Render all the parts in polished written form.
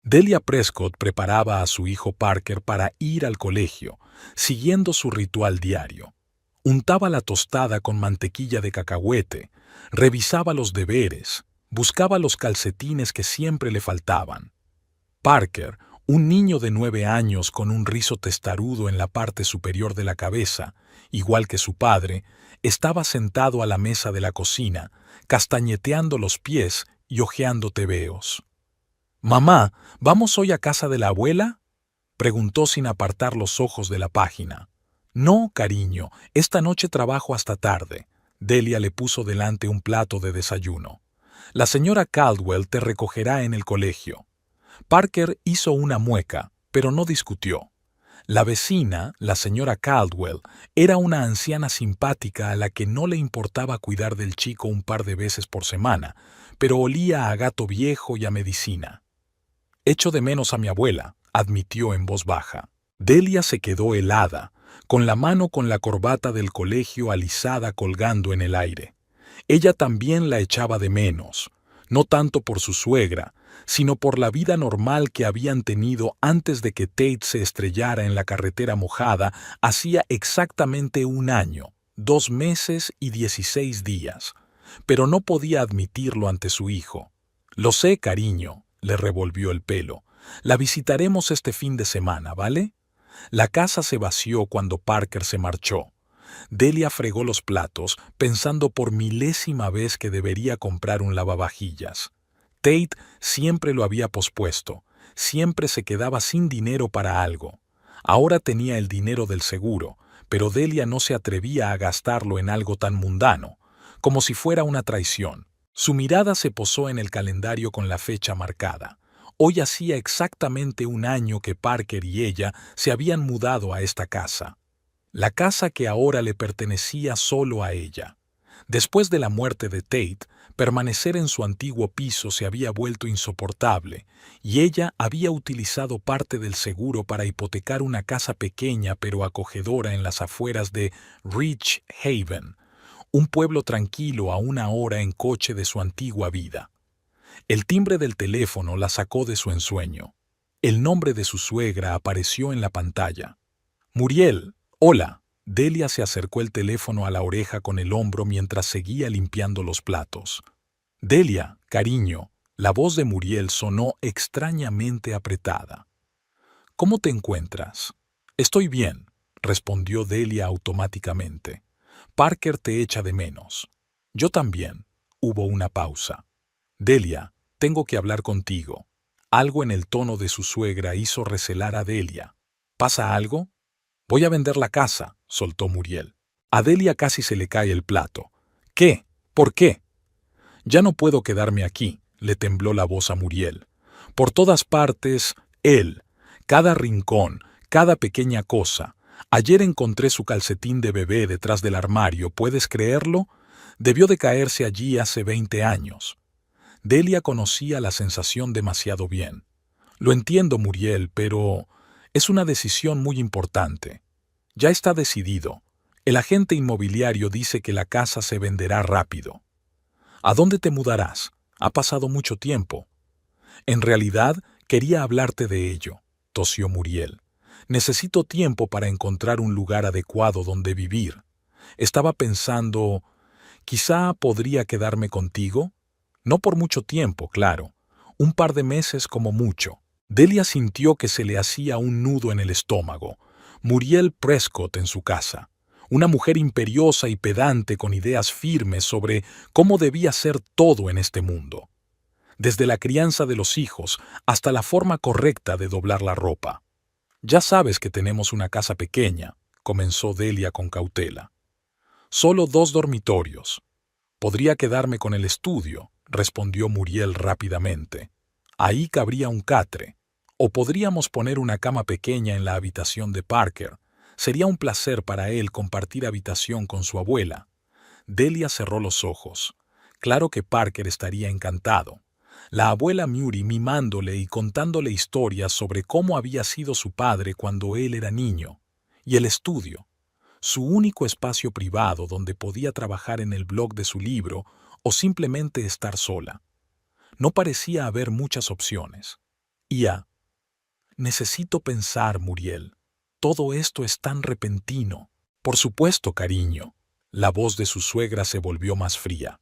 Delia Prescott preparaba a su hijo Parker para ir al colegio, siguiendo su ritual diario. Untaba la tostada con mantequilla de cacahuete, revisaba los deberes, buscaba los calcetines que siempre le faltaban. Parker, un niño de 9 años con un rizo testarudo en la parte superior de la cabeza, igual que su padre, estaba sentado a la mesa de la cocina, castañeteando los pies y hojeando tebeos. «Mamá, ¿vamos hoy a casa de la abuela?», preguntó sin apartar los ojos de la página. «No, cariño, esta noche trabajo hasta tarde». Delia le puso delante un plato de desayuno. «La señora Caldwell te recogerá en el colegio». Parker hizo una mueca, pero no discutió. La vecina, la señora Caldwell, era una anciana simpática a la que no le importaba cuidar del chico un par de veces por semana, pero olía a gato viejo y a medicina. «Echo de menos a mi abuela», admitió en voz baja. Delia se quedó helada, con la mano con la corbata del colegio alisada colgando en el aire. Ella también la echaba de menos, no tanto por su suegra, sino por la vida normal que habían tenido antes de que Tate se estrellara en la carretera mojada hacía exactamente 1 año, 2 meses y 16 días. Pero no podía admitirlo ante su hijo. «Lo sé, cariño», le revolvió el pelo. «La visitaremos este fin de semana, ¿vale?». La casa se vació cuando Parker se marchó. Delia fregó los platos, pensando por milésima vez que debería comprar un lavavajillas. Tate siempre lo había pospuesto, siempre se quedaba sin dinero para algo. Ahora tenía el dinero del seguro, pero Delia no se atrevía a gastarlo en algo tan mundano, como si fuera una traición. Su mirada se posó en el calendario con la fecha marcada. Hoy hacía exactamente 1 año que Parker y ella se habían mudado a esta casa. La casa que ahora le pertenecía solo a ella. Después de la muerte de Tate, permanecer en su antiguo piso se había vuelto insoportable, y ella había utilizado parte del seguro para hipotecar una casa pequeña pero acogedora en las afueras de Rich Haven, un pueblo tranquilo a 1 hora en coche de su antigua vida. El timbre del teléfono la sacó de su ensueño. El nombre de su suegra apareció en la pantalla. «Muriel, hola». Delia se acercó el teléfono a la oreja con el hombro mientras seguía limpiando los platos. «Delia, cariño», la voz de Muriel sonó extrañamente apretada. «¿Cómo te encuentras?». «Estoy bien», respondió Delia automáticamente. «Parker te echa de menos». «Yo también». Hubo una pausa. «Delia, tengo que hablar contigo». Algo en el tono de su suegra hizo recelar a Delia. «¿Pasa algo?». «Voy a vender la casa», soltó Muriel. A Delia casi se le cae el plato. «¿Qué? ¿Por qué?». «Ya no puedo quedarme aquí», le tembló la voz a Muriel. «Por todas partes, él. Cada rincón, cada pequeña cosa. Ayer encontré su calcetín de bebé detrás del armario, ¿puedes creerlo? Debió de caerse allí hace 20 años». Delia conocía la sensación demasiado bien. «Lo entiendo, Muriel, pero es una decisión muy importante. Ya está decidido. El agente inmobiliario dice que la casa se venderá rápido». «¿A dónde te mudarás? Ha pasado mucho tiempo». «En realidad, quería hablarte de ello», tosió Muriel. «Necesito tiempo para encontrar un lugar adecuado donde vivir. Estaba pensando, quizá podría quedarme contigo. No por mucho tiempo, claro. Un par de meses como mucho». Delia sintió que se le hacía un nudo en el estómago. Muriel Prescott en su casa. Una mujer imperiosa y pedante con ideas firmes sobre cómo debía ser todo en este mundo. Desde la crianza de los hijos hasta la forma correcta de doblar la ropa. «Ya sabes que tenemos una casa pequeña», comenzó Delia con cautela. «Solo 2 dormitorios. Podría quedarme con el estudio», respondió Muriel rápidamente. «Ahí cabría un catre. O podríamos poner una cama pequeña en la habitación de Parker. Sería un placer para él compartir habitación con su abuela». Delia cerró los ojos. Claro que Parker estaría encantado. La abuela Murray mimándole y contándole historias sobre cómo había sido su padre cuando él era niño. Y el estudio. Su único espacio privado donde podía trabajar en el blog de su libro o simplemente estar sola. No parecía haber muchas opciones. Necesito pensar, Muriel. Todo esto es tan repentino. Por supuesto, cariño. La voz de su suegra se volvió más fría.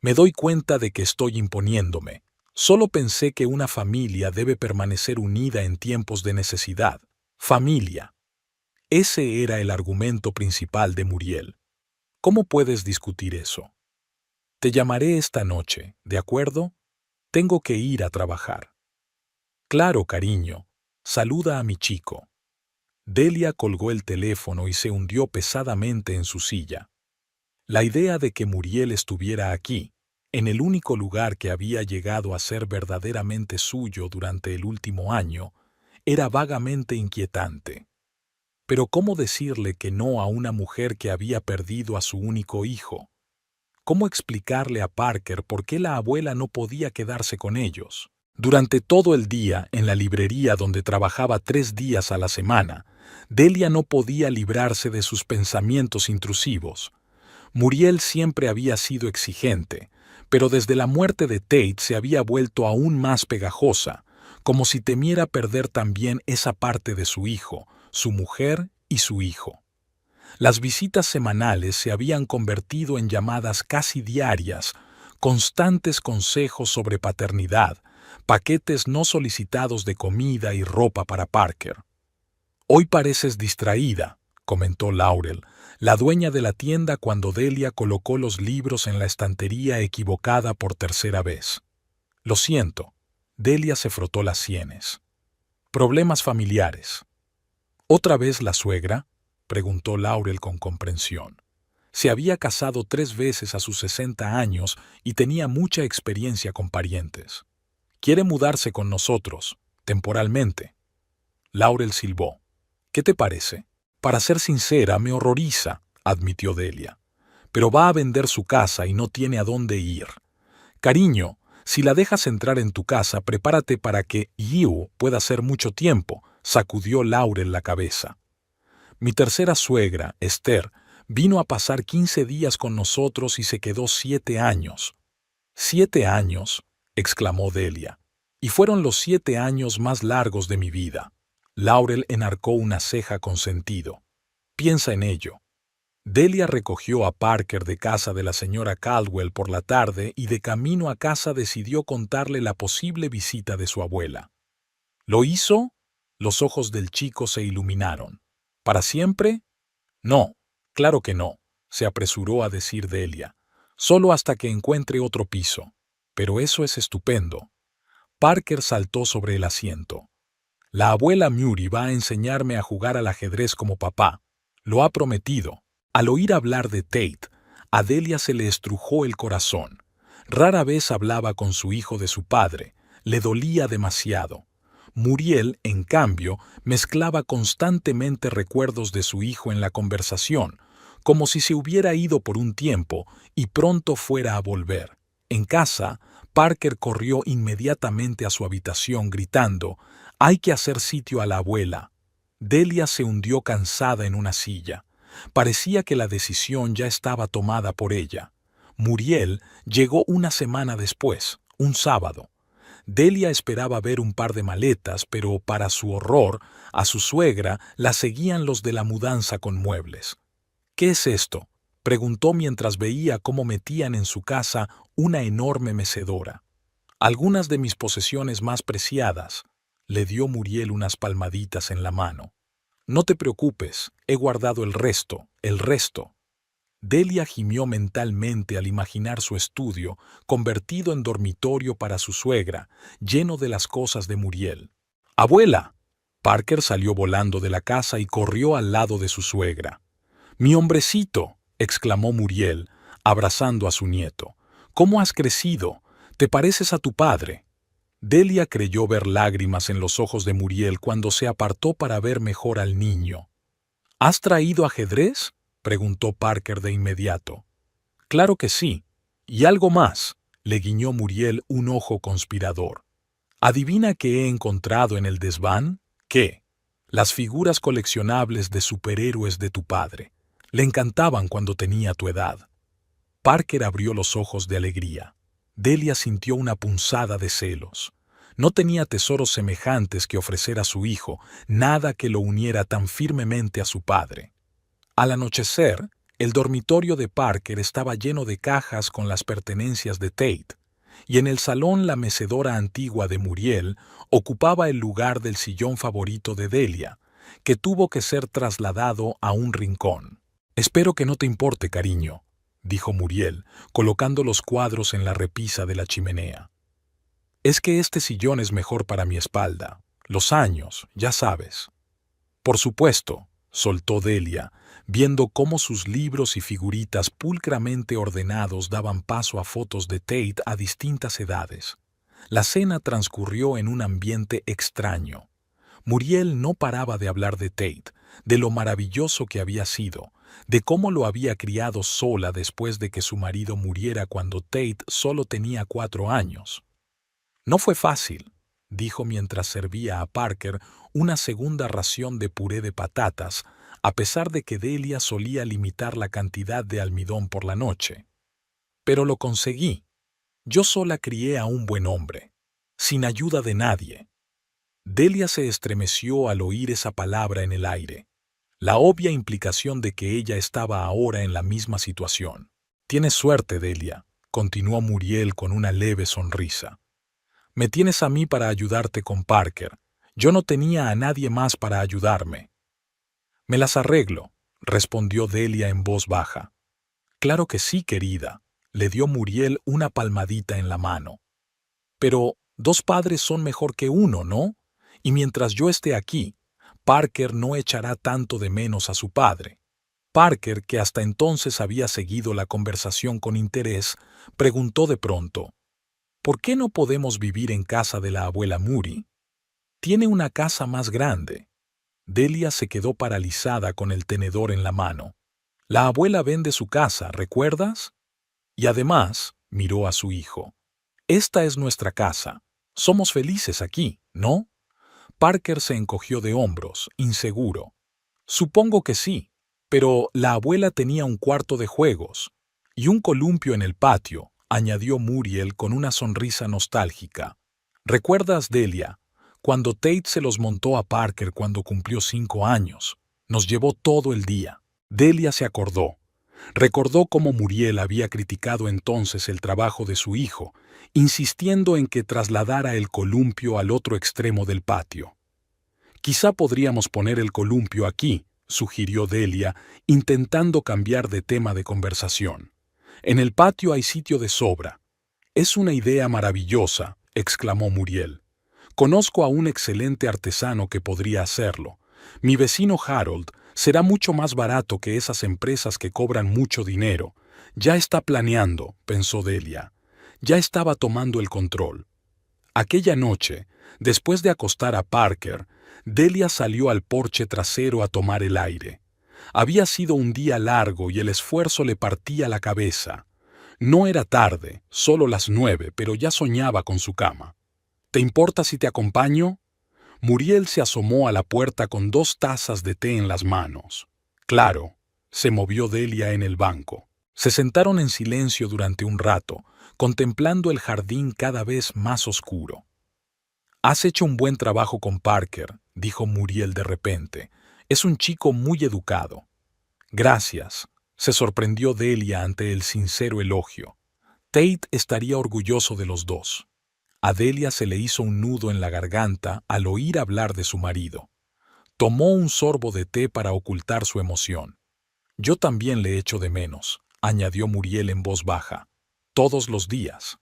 Me doy cuenta de que estoy imponiéndome. Solo pensé que una familia debe permanecer unida en tiempos de necesidad. Familia. Ese era el argumento principal de Muriel. ¿Cómo puedes discutir eso? Te llamaré esta noche, ¿de acuerdo? Tengo que ir a trabajar. Claro, cariño. Saluda a mi chico. Delia colgó el teléfono y se hundió pesadamente en su silla. La idea de que Muriel estuviera aquí, en el único lugar que había llegado a ser verdaderamente suyo durante el último año, era vagamente inquietante. Pero ¿cómo decirle que no a una mujer que había perdido a su único hijo? ¿Cómo explicarle a Parker por qué la abuela no podía quedarse con ellos? Durante todo el día, en la librería donde trabajaba 3 días a la semana, Delia no podía librarse de sus pensamientos intrusivos. Muriel siempre había sido exigente, pero desde la muerte de Tate se había vuelto aún más pegajosa, como si temiera perder también esa parte de su hijo, su mujer y su hijo. Las visitas semanales se habían convertido en llamadas casi diarias, constantes consejos sobre paternidad, paquetes no solicitados de comida y ropa para Parker. «Hoy pareces distraída», comentó Laurel, la dueña de la tienda, cuando Delia colocó los libros en la estantería equivocada por tercera vez. «Lo siento». Delia se frotó las sienes. «Problemas familiares». «¿Otra vez la suegra?», preguntó Laurel con comprensión. Se había casado 3 veces a sus 60 años y tenía mucha experiencia con parientes. «Quiere mudarse con nosotros, temporalmente». Laurel silbó. «¿Qué te parece?» «Para ser sincera, me horroriza», admitió Delia. «Pero va a vender su casa y no tiene a dónde ir. Cariño, si la dejas entrar en tu casa, prepárate para que Yu pueda ser mucho tiempo», sacudió Laurel la cabeza. «Mi tercera suegra, Esther, vino a pasar 15 días con nosotros y se quedó 7 años». «¿7 años?», exclamó Delia. «Y fueron los 7 años más largos de mi vida». Laurel enarcó una ceja con sentido. «Piensa en ello». Delia recogió a Parker de casa de la señora Caldwell por la tarde y de camino a casa decidió contarle la posible visita de su abuela. ¿Lo hizo? Los ojos del chico se iluminaron. ¿Para siempre? No, claro que no, se apresuró a decir Delia. Solo hasta que encuentre otro piso. Pero eso es estupendo. Parker saltó sobre el asiento. La abuela Murray va a enseñarme a jugar al ajedrez como papá. Lo ha prometido. Al oír hablar de Tate, a Delia se le estrujó el corazón. Rara vez hablaba con su hijo de su padre. Le dolía demasiado. Muriel, en cambio, mezclaba constantemente recuerdos de su hijo en la conversación, como si se hubiera ido por un tiempo y pronto fuera a volver. En casa, Parker corrió inmediatamente a su habitación gritando: «Hay que hacer sitio a la abuela». Delia se hundió cansada en una silla. Parecía que la decisión ya estaba tomada por ella. Muriel llegó una semana después, un sábado. Delia esperaba ver un par de maletas, pero para su horror, a su suegra la seguían los de la mudanza con muebles. «¿Qué es esto?», preguntó mientras veía cómo metían en su casa una enorme mecedora. «Algunas de mis posesiones más preciadas», le dio Muriel unas palmaditas en la mano. «No te preocupes, he guardado el resto, el resto». Delia gimió mentalmente al imaginar su estudio convertido en dormitorio para su suegra, lleno de las cosas de Muriel. «¡Abuela!». Parker salió volando de la casa y corrió al lado de su suegra. «¡Mi hombrecito!», exclamó Muriel, abrazando a su nieto. «¿Cómo has crecido? Te pareces a tu padre». Delia creyó ver lágrimas en los ojos de Muriel cuando se apartó para ver mejor al niño. «¿Has traído ajedrez?», preguntó Parker de inmediato. «Claro que sí. Y algo más», le guiñó Muriel un ojo conspirador. «¿Adivina qué he encontrado en el desván?». «¿Qué?». «Las figuras coleccionables de superhéroes de tu padre. Le encantaban cuando tenía tu edad». Parker abrió los ojos de alegría. Delia sintió una punzada de celos. No tenía tesoros semejantes que ofrecer a su hijo, nada que lo uniera tan firmemente a su padre. Al anochecer, el dormitorio de Parker estaba lleno de cajas con las pertenencias de Tate, y en el salón la mecedora antigua de Muriel ocupaba el lugar del sillón favorito de Delia, que tuvo que ser trasladado a un rincón. «Espero que no te importe, cariño», dijo Muriel, colocando los cuadros en la repisa de la chimenea. «Es que este sillón es mejor para mi espalda. Los años, ya sabes». «Por supuesto», soltó Delia, viendo cómo sus libros y figuritas pulcramente ordenados daban paso a fotos de Tate a distintas edades. La cena transcurrió en un ambiente extraño. Muriel no paraba de hablar de Tate, de lo maravilloso que había sido, de cómo lo había criado sola después de que su marido muriera cuando Tate solo tenía 4 años. «No fue fácil», dijo mientras servía a Parker una segunda ración de puré de patatas, a pesar de que Delia solía limitar la cantidad de almidón por la noche. «Pero lo conseguí. Yo sola crié a un buen hombre, sin ayuda de nadie». Delia se estremeció al oír esa palabra en el aire, la obvia implicación de que ella estaba ahora en la misma situación. «Tienes suerte, Delia», continuó Muriel con una leve sonrisa. «Me tienes a mí para ayudarte con Parker. Yo no tenía a nadie más para ayudarme». «Me las arreglo», respondió Delia en voz baja. «Claro que sí, querida», le dio Muriel una palmadita en la mano. «Pero 2 padres son mejor que uno, ¿no? Y mientras yo esté aquí, Parker no echará tanto de menos a su padre». Parker, que hasta entonces había seguido la conversación con interés, preguntó de pronto: «¿Por qué no podemos vivir en casa de la abuela Moody? Tiene una casa más grande». Delia se quedó paralizada con el tenedor en la mano. «La abuela vende su casa, ¿recuerdas? Y además», miró a su hijo, «esta es nuestra casa. Somos felices aquí, ¿no?» Parker se encogió de hombros, inseguro. «Supongo que sí, pero la abuela tenía un cuarto de juegos y un columpio en el patio», añadió Muriel con una sonrisa nostálgica. «¿Recuerdas, Delia, cuando Tate se los montó a Parker cuando cumplió 5 años? Nos llevó todo el día». Delia se acordó. Recordó cómo Muriel había criticado entonces el trabajo de su hijo, insistiendo en que trasladara el columpio al otro extremo del patio. «Quizá podríamos poner el columpio aquí», sugirió Delia, intentando cambiar de tema de conversación. «En el patio hay sitio de sobra». «Es una idea maravillosa», exclamó Muriel. «Conozco a un excelente artesano que podría hacerlo. Mi vecino Harold será mucho más barato que esas empresas que cobran mucho dinero. Ya está planeando», pensó Delia. Ya estaba tomando el control. Aquella noche, después de acostar a Parker, Delia salió al porche trasero a tomar el aire. Había sido un día largo y el esfuerzo le partía la cabeza. No era tarde, solo las 9, pero ya soñaba con su cama. «¿Te importa si te acompaño?» Muriel se asomó a la puerta con 2 tazas de té en las manos. «Claro», se movió Delia en el banco. Se sentaron en silencio durante un rato, contemplando el jardín cada vez más oscuro. «Has hecho un buen trabajo con Parker», dijo Muriel de repente. «Es un chico muy educado». «Gracias», se sorprendió Delia ante el sincero elogio. Tate estaría orgulloso de los 2. A Delia se le hizo un nudo en la garganta al oír hablar de su marido. Tomó un sorbo de té para ocultar su emoción. «Yo también le echo de menos», añadió Muriel en voz baja. «Todos los días».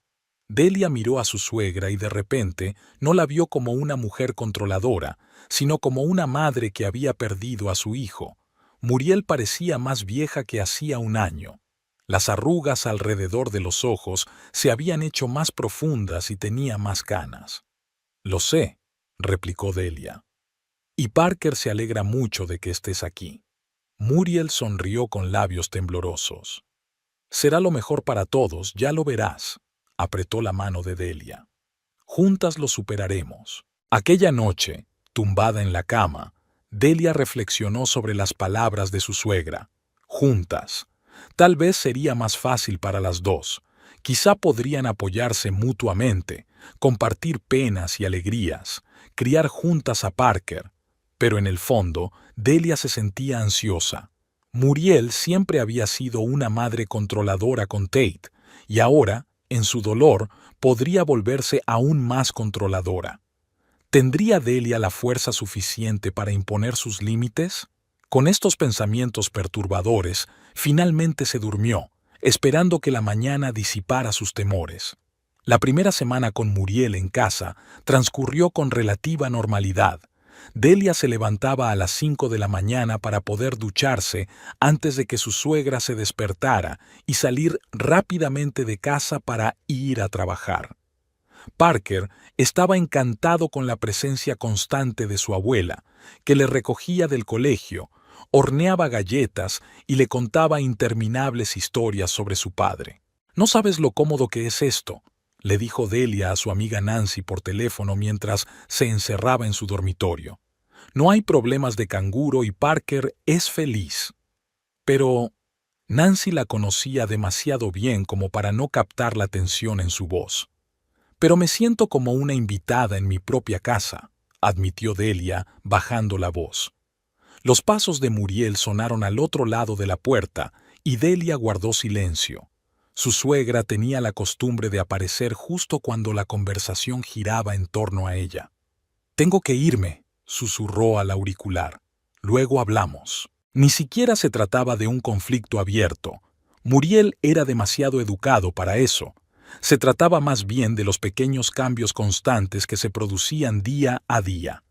Delia miró a su suegra y de repente no la vio como una mujer controladora, sino como una madre que había perdido a su hijo. Muriel parecía más vieja que hacía un año. Las arrugas alrededor de los ojos se habían hecho más profundas y tenía más canas. «Lo sé», replicó Delia. «Y Parker se alegra mucho de que estés aquí». Muriel sonrió con labios temblorosos. «Será lo mejor para todos, ya lo verás», apretó la mano de Delia. «Juntas lo superaremos». Aquella noche, tumbada en la cama, Delia reflexionó sobre las palabras de su suegra. Juntas. Tal vez sería más fácil para las 2. Quizá podrían apoyarse mutuamente, compartir penas y alegrías, criar juntas a Parker. Pero en el fondo, Delia se sentía ansiosa. Muriel siempre había sido una madre controladora con Tate, y ahora, en su dolor, podría volverse aún más controladora. ¿Tendría Delia la fuerza suficiente para imponer sus límites? Con estos pensamientos perturbadores, finalmente se durmió, esperando que la mañana disipara sus temores. La primera semana con Muriel en casa transcurrió con relativa normalidad. Delia se levantaba a las 5 de la mañana para poder ducharse antes de que su suegra se despertara y salir rápidamente de casa para ir a trabajar. Parker estaba encantado con la presencia constante de su abuela, que le recogía del colegio, horneaba galletas y le contaba interminables historias sobre su padre. «No sabes lo cómodo que es esto», le dijo Delia a su amiga Nancy por teléfono mientras se encerraba en su dormitorio. «No hay problemas de canguro y Parker es feliz». Pero Nancy la conocía demasiado bien como para no captar la tensión en su voz. «Pero me siento como una invitada en mi propia casa», admitió Delia, bajando la voz. Los pasos de Muriel sonaron al otro lado de la puerta y Delia guardó silencio. Su suegra tenía la costumbre de aparecer justo cuando la conversación giraba en torno a ella. «Tengo que irme», susurró al auricular. «Luego hablamos». Ni siquiera se trataba de un conflicto abierto. Muriel era demasiado educado para eso. Se trataba más bien de los pequeños cambios constantes que se producían día a día.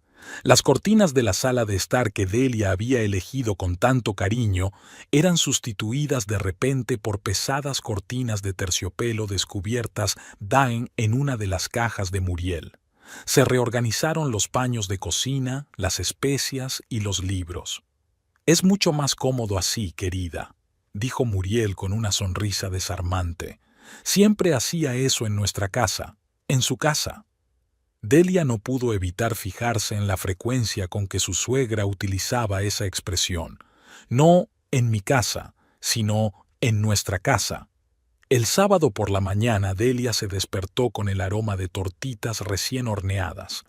Las cortinas de la sala de estar que Delia había elegido con tanto cariño eran sustituidas de repente por pesadas cortinas de terciopelo descubiertas en una de las cajas de Muriel. Se reorganizaron los paños de cocina, las especias y los libros. «Es mucho más cómodo así, querida», dijo Muriel con una sonrisa desarmante. «Siempre hacía eso en nuestra casa, en su casa». Delia no pudo evitar fijarse en la frecuencia con que su suegra utilizaba esa expresión. No en mi casa, sino en nuestra casa. El sábado por la mañana Delia se despertó con el aroma de tortitas recién horneadas.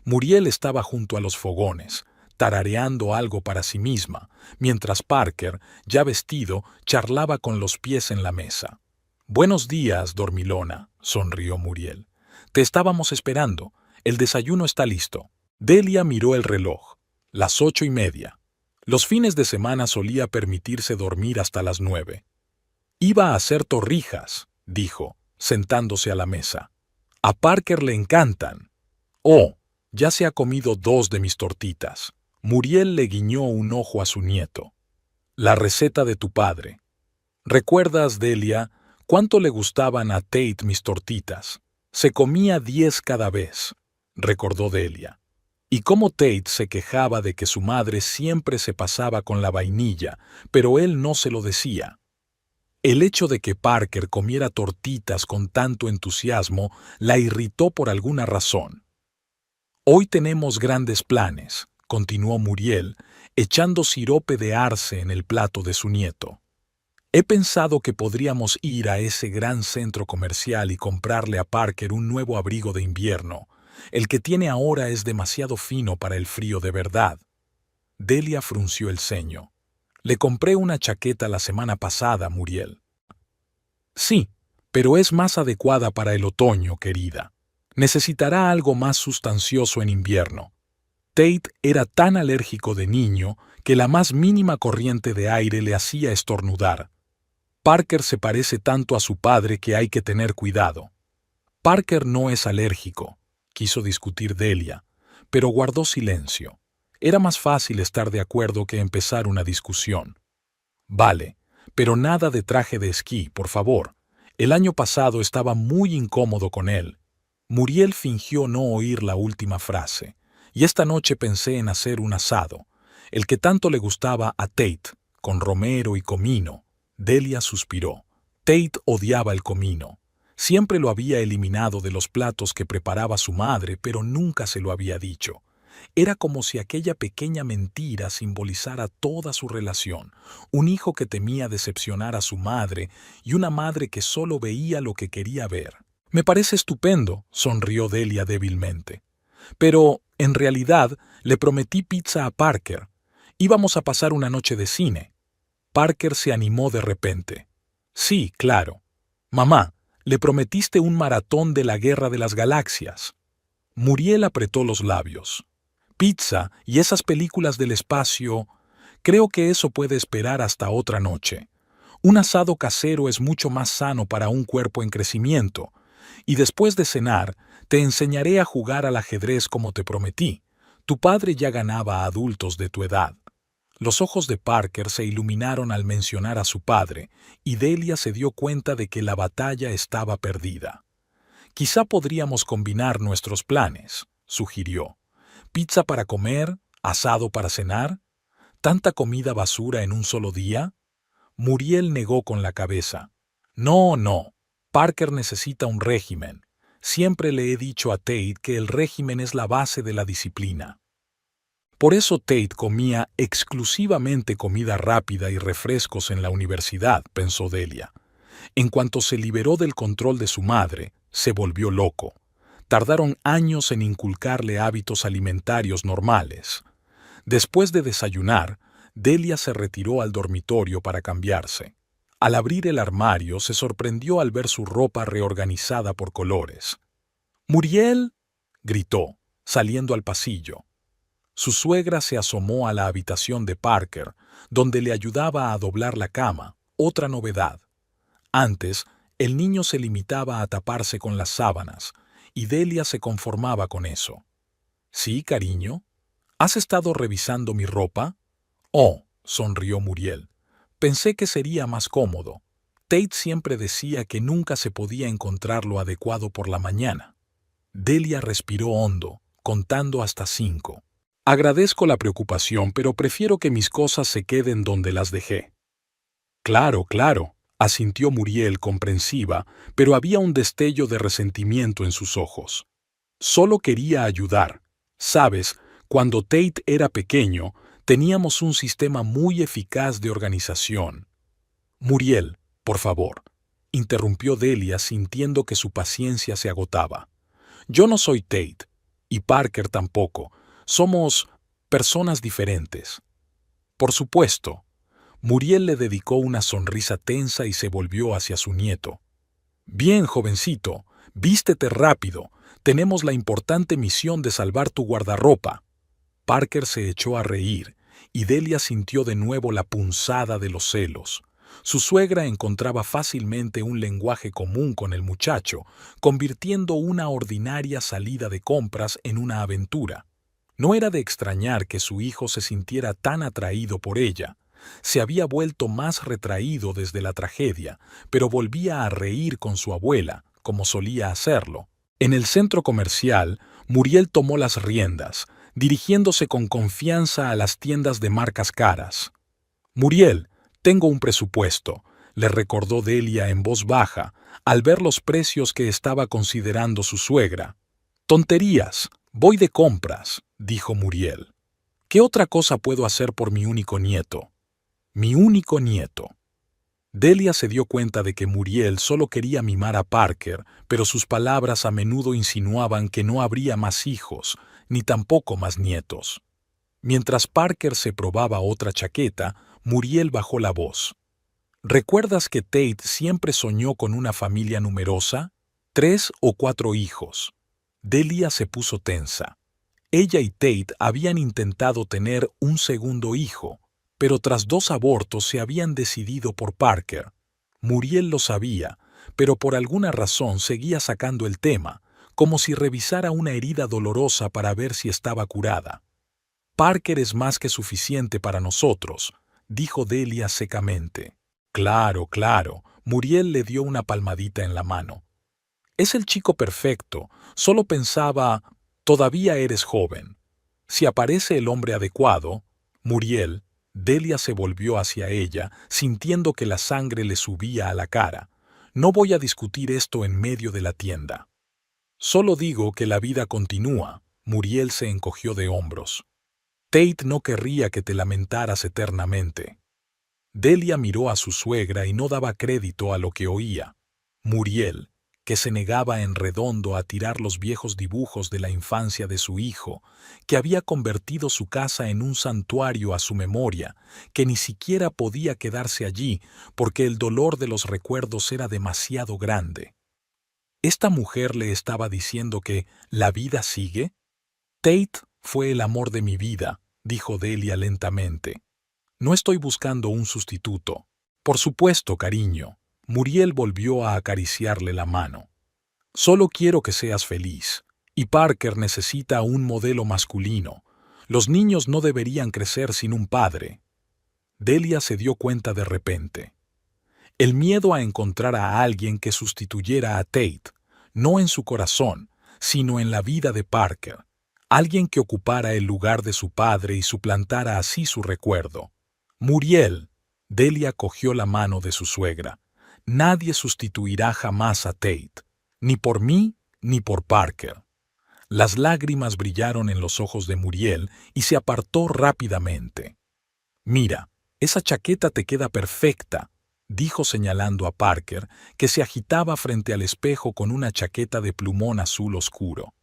Muriel estaba junto a los fogones, tarareando algo para sí misma, mientras Parker, ya vestido, charlaba con los pies en la mesa. «Buenos días, dormilona», sonrió Muriel. «Te estábamos esperando. El desayuno está listo». Delia miró el reloj. Las 8:30. Los fines de semana solía permitirse dormir hasta las 9. «Iba a hacer torrijas», dijo, sentándose a la mesa. «A Parker le encantan». «Oh, ya se ha comido 2 de mis tortitas». Muriel le guiñó un ojo a su nieto. «La receta de tu padre». «¿Recuerdas, Delia, cuánto le gustaban a Tate mis tortitas? Se comía 10 cada vez», recordó Delia. «Y cómo Tate se quejaba de que su madre siempre se pasaba con la vainilla, pero él no se lo decía». El hecho de que Parker comiera tortitas con tanto entusiasmo la irritó por alguna razón. «Hoy tenemos grandes planes», continuó Muriel, echando sirope de arce en el plato de su nieto. «He pensado que podríamos ir a ese gran centro comercial y comprarle a Parker un nuevo abrigo de invierno. El que tiene ahora es demasiado fino para el frío de verdad». Delia frunció el ceño. «Le compré una chaqueta la semana pasada, Muriel». «Sí, pero es más adecuada para el otoño, querida. Necesitará algo más sustancioso en invierno». Tate era tan alérgico de niño que la más mínima corriente de aire le hacía estornudar. «Parker se parece tanto a su padre que hay que tener cuidado». «Parker no es alérgico», quiso discutir Delia, pero guardó silencio. Era más fácil estar de acuerdo que empezar una discusión. «Vale, pero nada de traje de esquí, por favor. El año pasado estaba muy incómodo con él». Muriel fingió no oír la última frase. «Y esta noche pensé en hacer un asado, el que tanto le gustaba a Tate, con romero y comino». Delia suspiró. Tate odiaba el comino. Siempre lo había eliminado de los platos que preparaba su madre, pero nunca se lo había dicho. Era como si aquella pequeña mentira simbolizara toda su relación, un hijo que temía decepcionar a su madre y una madre que solo veía lo que quería ver. Me parece estupendo, sonrió Delia débilmente. Pero, en realidad, le prometí pizza a Parker. Íbamos a pasar una noche de cine. Parker se animó de repente. Sí, claro. Mamá, le prometiste un maratón de la Guerra de las Galaxias. Muriel apretó los labios. Pizza y esas películas del espacio, creo que eso puede esperar hasta otra noche. Un asado casero es mucho más sano para un cuerpo en crecimiento, y después de cenar, te enseñaré a jugar al ajedrez como te prometí. Tu padre ya ganaba a adultos de tu edad. Los ojos de Parker se iluminaron al mencionar a su padre, y Delia se dio cuenta de que la batalla estaba perdida. Quizá podríamos combinar nuestros planes, sugirió. ¿Pizza para comer? ¿Asado para cenar? ¿Tanta comida basura en un solo día? Muriel negó con la cabeza. No, no. Parker necesita un régimen. Siempre le he dicho a Tate que el régimen es la base de la disciplina. Por eso Tate comía exclusivamente comida rápida y refrescos en la universidad, pensó Delia. En cuanto se liberó del control de su madre, se volvió loco. Tardaron años en inculcarle hábitos alimentarios normales. Después de desayunar, Delia se retiró al dormitorio para cambiarse. Al abrir el armario, se sorprendió al ver su ropa reorganizada por colores. «¡Muriel!», gritó, saliendo al pasillo. Su suegra se asomó a la habitación de Parker, donde le ayudaba a doblar la cama, otra novedad. Antes, el niño se limitaba a taparse con las sábanas, y Delia se conformaba con eso. «¿Sí, cariño? ¿Has estado revisando mi ropa?» «Oh», sonrió Muriel. «Pensé que sería más cómodo. Tate siempre decía que nunca se podía encontrar lo adecuado por la mañana». Delia respiró hondo, contando hasta 5. «Agradezco la preocupación, pero prefiero que mis cosas se queden donde las dejé». «Claro, claro», asintió Muriel comprensiva, pero había un destello de resentimiento en sus ojos. «Solo quería ayudar. Sabes, cuando Tate era pequeño, teníamos un sistema muy eficaz de organización». «Muriel, por favor», interrumpió Delia sintiendo que su paciencia se agotaba. «Yo no soy Tate, y Parker tampoco. Somos personas diferentes». «Por supuesto». Muriel le dedicó una sonrisa tensa y se volvió hacia su nieto. «Bien, jovencito, vístete rápido. Tenemos la importante misión de salvar tu guardarropa». Parker se echó a reír, y Delia sintió de nuevo la punzada de los celos. Su suegra encontraba fácilmente un lenguaje común con el muchacho, convirtiendo una ordinaria salida de compras en una aventura. No era de extrañar que su hijo se sintiera tan atraído por ella. Se había vuelto más retraído desde la tragedia, pero volvía a reír con su abuela, como solía hacerlo. En el centro comercial, Muriel tomó las riendas, dirigiéndose con confianza a las tiendas de marcas caras. «Muriel, tengo un presupuesto», le recordó Delia en voz baja, al ver los precios que estaba considerando su suegra. «Tonterías, voy de compras», dijo Muriel. «¿Qué otra cosa puedo hacer por mi único nieto?» «Mi único nieto». Delia se dio cuenta de que Muriel solo quería mimar a Parker, pero sus palabras a menudo insinuaban que no habría más hijos, ni tampoco más nietos. Mientras Parker se probaba otra chaqueta, Muriel bajó la voz. «¿Recuerdas que Tate siempre soñó con una familia numerosa? 3 o 4 hijos». Delia se puso tensa. Ella y Tate habían intentado tener un segundo hijo, pero tras 2 abortos se habían decidido por Parker. Muriel lo sabía, pero por alguna razón seguía sacando el tema, como si revisara una herida dolorosa para ver si estaba curada. «Parker es más que suficiente para nosotros», dijo Delia secamente. «Claro, claro», Muriel le dio una palmadita en la mano. «Es el chico perfecto, solo pensaba, todavía eres joven. Si aparece el hombre adecuado». Muriel, Delia se volvió hacia ella, sintiendo que la sangre le subía a la cara. «No voy a discutir esto en medio de la tienda. Solo digo que la vida continúa». Muriel se encogió de hombros. «Tate no querría que te lamentaras eternamente». Delia miró a su suegra y no daba crédito a lo que oía. «Muriel, que se negaba en redondo a tirar los viejos dibujos de la infancia de su hijo, que había convertido su casa en un santuario a su memoria, que ni siquiera podía quedarse allí porque el dolor de los recuerdos era demasiado grande. ¿Esta mujer le estaba diciendo que la vida sigue? Tate fue el amor de mi vida, dijo Delia lentamente. No estoy buscando un sustituto. Por supuesto, cariño. Muriel volvió a acariciarle la mano. Solo quiero que seas feliz. Y Parker necesita un modelo masculino. Los niños no deberían crecer sin un padre. Delia se dio cuenta de repente. El miedo a encontrar a alguien que sustituyera a Tate, no en su corazón, sino en la vida de Parker. Alguien que ocupara el lugar de su padre y suplantara así su recuerdo. Muriel. Delia cogió la mano de su suegra. Nadie sustituirá jamás a Tate, ni por mí ni por Parker. Las lágrimas brillaron en los ojos de Muriel y se apartó rápidamente. Mira, esa chaqueta te queda perfecta, dijo señalando a Parker, que se agitaba frente al espejo con una chaqueta de plumón azul oscuro.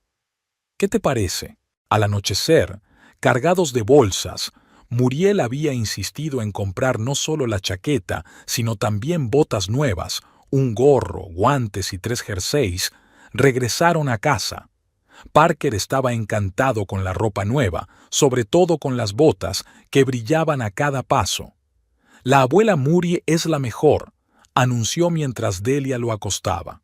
¿Qué te parece? Al anochecer, cargados de bolsas, Muriel había insistido en comprar no solo la chaqueta, sino también botas nuevas, un gorro, guantes y 3 jerseys. Regresaron a casa. Parker estaba encantado con la ropa nueva, sobre todo con las botas, que brillaban a cada paso. La abuela Murray es la mejor, anunció mientras Delia lo acostaba.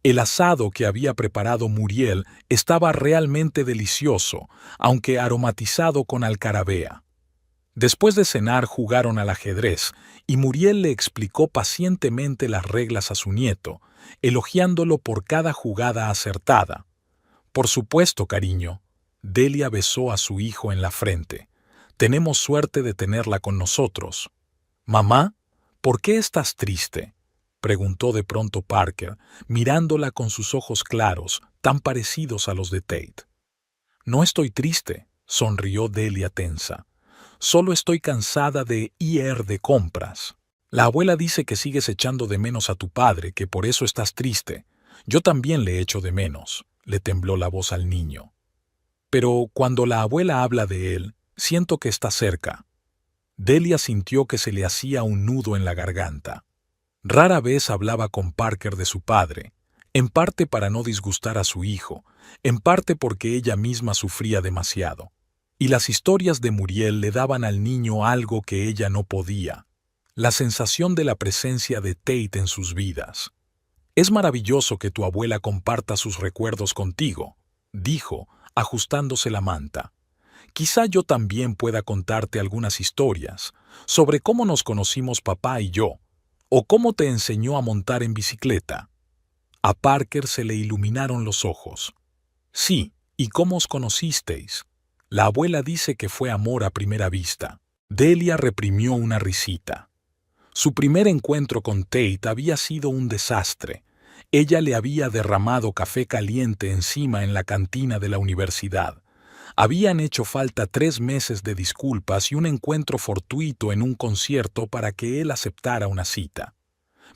El asado que había preparado Muriel estaba realmente delicioso, aunque aromatizado con alcarabea. Después de cenar jugaron al ajedrez, y Muriel le explicó pacientemente las reglas a su nieto, elogiándolo por cada jugada acertada. Por supuesto, cariño. Delia besó a su hijo en la frente. Tenemos suerte de tenerla con nosotros. Mamá, ¿por qué estás triste?, preguntó de pronto Parker, mirándola con sus ojos claros, tan parecidos a los de Tate. No estoy triste, sonrió Delia tensa. Solo estoy cansada de ir de compras. La abuela dice que sigues echando de menos a tu padre, que por eso estás triste. Yo también le echo de menos, le tembló la voz al niño. Pero cuando la abuela habla de él, siento que está cerca. Delia sintió que se le hacía un nudo en la garganta. Rara vez hablaba con Parker de su padre, en parte para no disgustar a su hijo, en parte porque ella misma sufría demasiado. Y las historias de Muriel le daban al niño algo que ella no podía, la sensación de la presencia de Tate en sus vidas. Es maravilloso que tu abuela comparta sus recuerdos contigo, dijo, ajustándose la manta. Quizá yo también pueda contarte algunas historias sobre cómo nos conocimos papá y yo, o cómo te enseñó a montar en bicicleta. A Parker se le iluminaron los ojos. Sí, ¿y cómo os conocisteis? La abuela dice que fue amor a primera vista. Delia reprimió una risita. Su primer encuentro con Tate había sido un desastre. Ella le había derramado café caliente encima en la cantina de la universidad. Habían hecho falta 3 meses de disculpas y un encuentro fortuito en un concierto para que él aceptara una cita.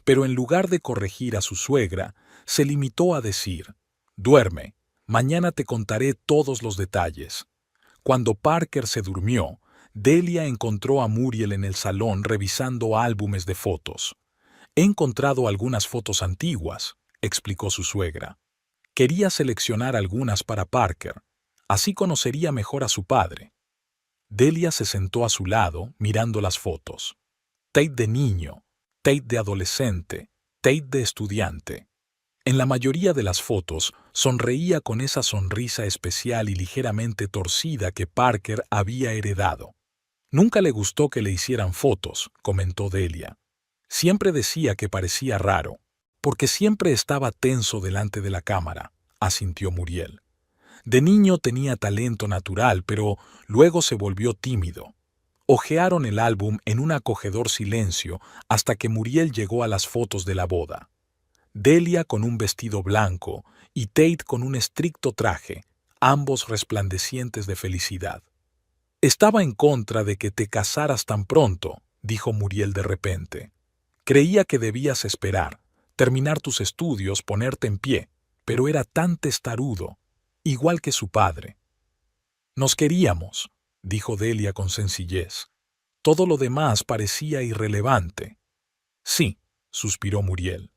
Pero en lugar de corregir a su suegra, se limitó a decir: «Duerme, mañana te contaré todos los detalles». Cuando Parker se durmió, Delia encontró a Muriel en el salón revisando álbumes de fotos. «He encontrado algunas fotos antiguas», explicó su suegra. Quería seleccionar algunas para Parker. Así conocería mejor a su padre. Delia se sentó a su lado, mirando las fotos. Tate de niño, Tate de adolescente, Tate de estudiante. En la mayoría de las fotos, sonreía con esa sonrisa especial y ligeramente torcida que Parker había heredado. Nunca le gustó que le hicieran fotos, comentó Delia. Siempre decía que parecía raro, porque siempre estaba tenso delante de la cámara, asintió Muriel. De niño tenía talento natural, pero luego se volvió tímido. Hojearon el álbum en un acogedor silencio hasta que Muriel llegó a las fotos de la boda. Delia con un vestido blanco y Tate con un estricto traje, ambos resplandecientes de felicidad. «Estaba en contra de que te casaras tan pronto», dijo Muriel de repente. «Creía que debías esperar, terminar tus estudios, ponerte en pie, pero era tan testarudo, igual que su padre. Nos queríamos, dijo Delia con sencillez. Todo lo demás parecía irrelevante. Sí, suspiró Muriel.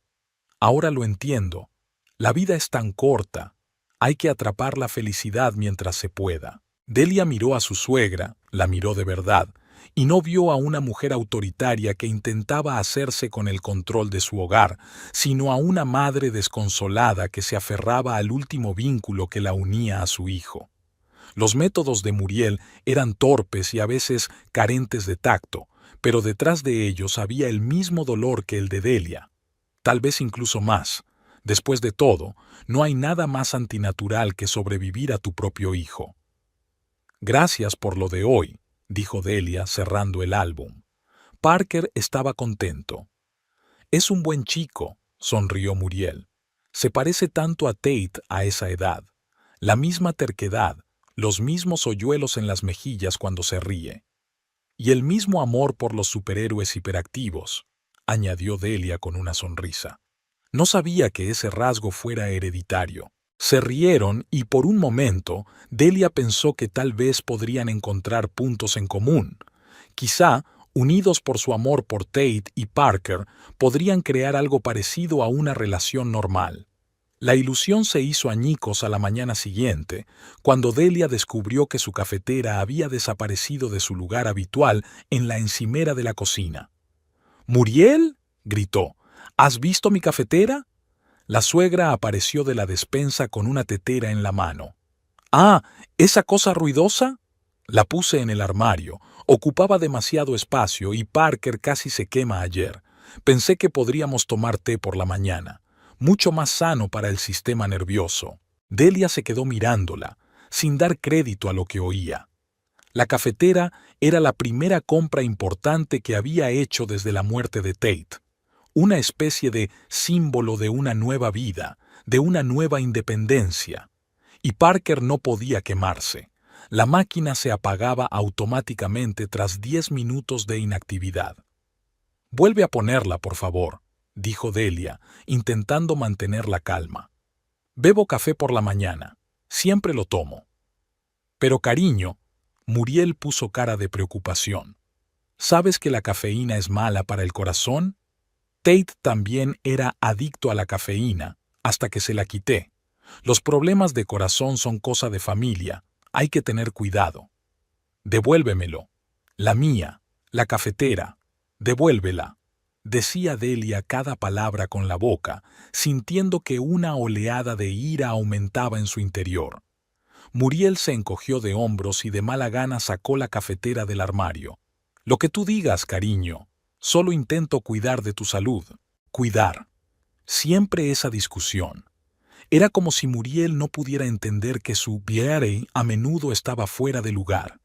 Ahora lo entiendo. La vida es tan corta. Hay que atrapar la felicidad mientras se pueda. Delia miró a su suegra, la miró de verdad, y no vio a una mujer autoritaria que intentaba hacerse con el control de su hogar, sino a una madre desconsolada que se aferraba al último vínculo que la unía a su hijo. Los métodos de Muriel eran torpes y a veces carentes de tacto, pero detrás de ellos había el mismo dolor que el de Delia, tal vez incluso más. Después de todo, no hay nada más antinatural que sobrevivir a tu propio hijo. Gracias por lo de hoy, dijo Delia cerrando el álbum. Parker estaba contento. Es un buen chico, sonrió Muriel. Se parece tanto a Tate a esa edad. La misma terquedad, los mismos hoyuelos en las mejillas cuando se ríe. Y el mismo amor por los superhéroes hiperactivos, añadió Delia con una sonrisa. No sabía que ese rasgo fuera hereditario. Se rieron y por un momento Delia pensó que tal vez podrían encontrar puntos en común. Quizá, unidos por su amor por Tate y Parker, podrían crear algo parecido a una relación normal. La ilusión se hizo añicos a la mañana siguiente, cuando Delia descubrió que su cafetera había desaparecido de su lugar habitual en la encimera de la cocina. «¿Muriel?», gritó. «¿Has visto mi cafetera?». La suegra apareció de la despensa con una tetera en la mano. «Ah, ¿esa cosa ruidosa?». La puse en el armario. Ocupaba demasiado espacio y Parker casi se quema ayer. Pensé que podríamos tomar té por la mañana. Mucho más sano para el sistema nervioso. Delia se quedó mirándola, sin dar crédito a lo que oía. La cafetera era la primera compra importante que había hecho desde la muerte de Tate. Una especie de símbolo de una nueva vida, de una nueva independencia. Y Parker no podía quemarse. La máquina se apagaba automáticamente tras 10 minutos de inactividad. «Vuelve a ponerla, por favor», dijo Delia, intentando mantener la calma. «Bebo café por la mañana. Siempre lo tomo». «Pero cariño», Muriel puso cara de preocupación. «¿Sabes que la cafeína es mala para el corazón?». Tate también era adicto a la cafeína, hasta que se la quité. Los problemas de corazón son cosa de familia. Hay que tener cuidado. «Devuélvemelo». «La mía, la cafetera. Devuélvela», decía Delia cada palabra con la boca, sintiendo que una oleada de ira aumentaba en su interior. Muriel se encogió de hombros y de mala gana sacó la cafetera del armario. «Lo que tú digas, cariño. Solo intento cuidar de tu salud». Cuidar. Siempre esa discusión. Era como si Muriel no pudiera entender que su beauty a menudo estaba fuera de lugar.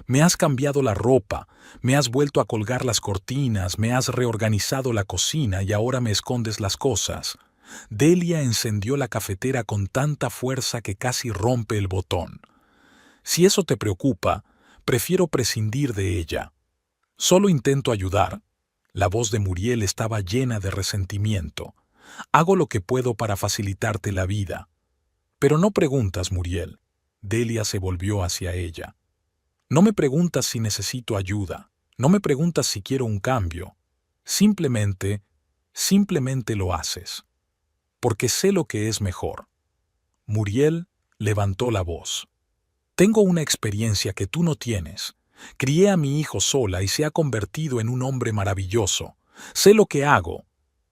«Me has cambiado la ropa, me has vuelto a colgar las cortinas, me has reorganizado la cocina y ahora me escondes las cosas». Delia encendió la cafetera con tanta fuerza que casi rompe el botón. «Si eso te preocupa, prefiero prescindir de ella. Solo intento ayudar». La voz de Muriel estaba llena de resentimiento. «Hago lo que puedo para facilitarte la vida». «Pero no preguntas, Muriel». Delia se volvió hacia ella. «No me preguntas si necesito ayuda. No me preguntas si quiero un cambio. Simplemente lo haces. Porque sé lo que es mejor». Muriel levantó la voz. «Tengo una experiencia que tú no tienes. Crié a mi hijo sola y se ha convertido en un hombre maravilloso. Sé lo que hago.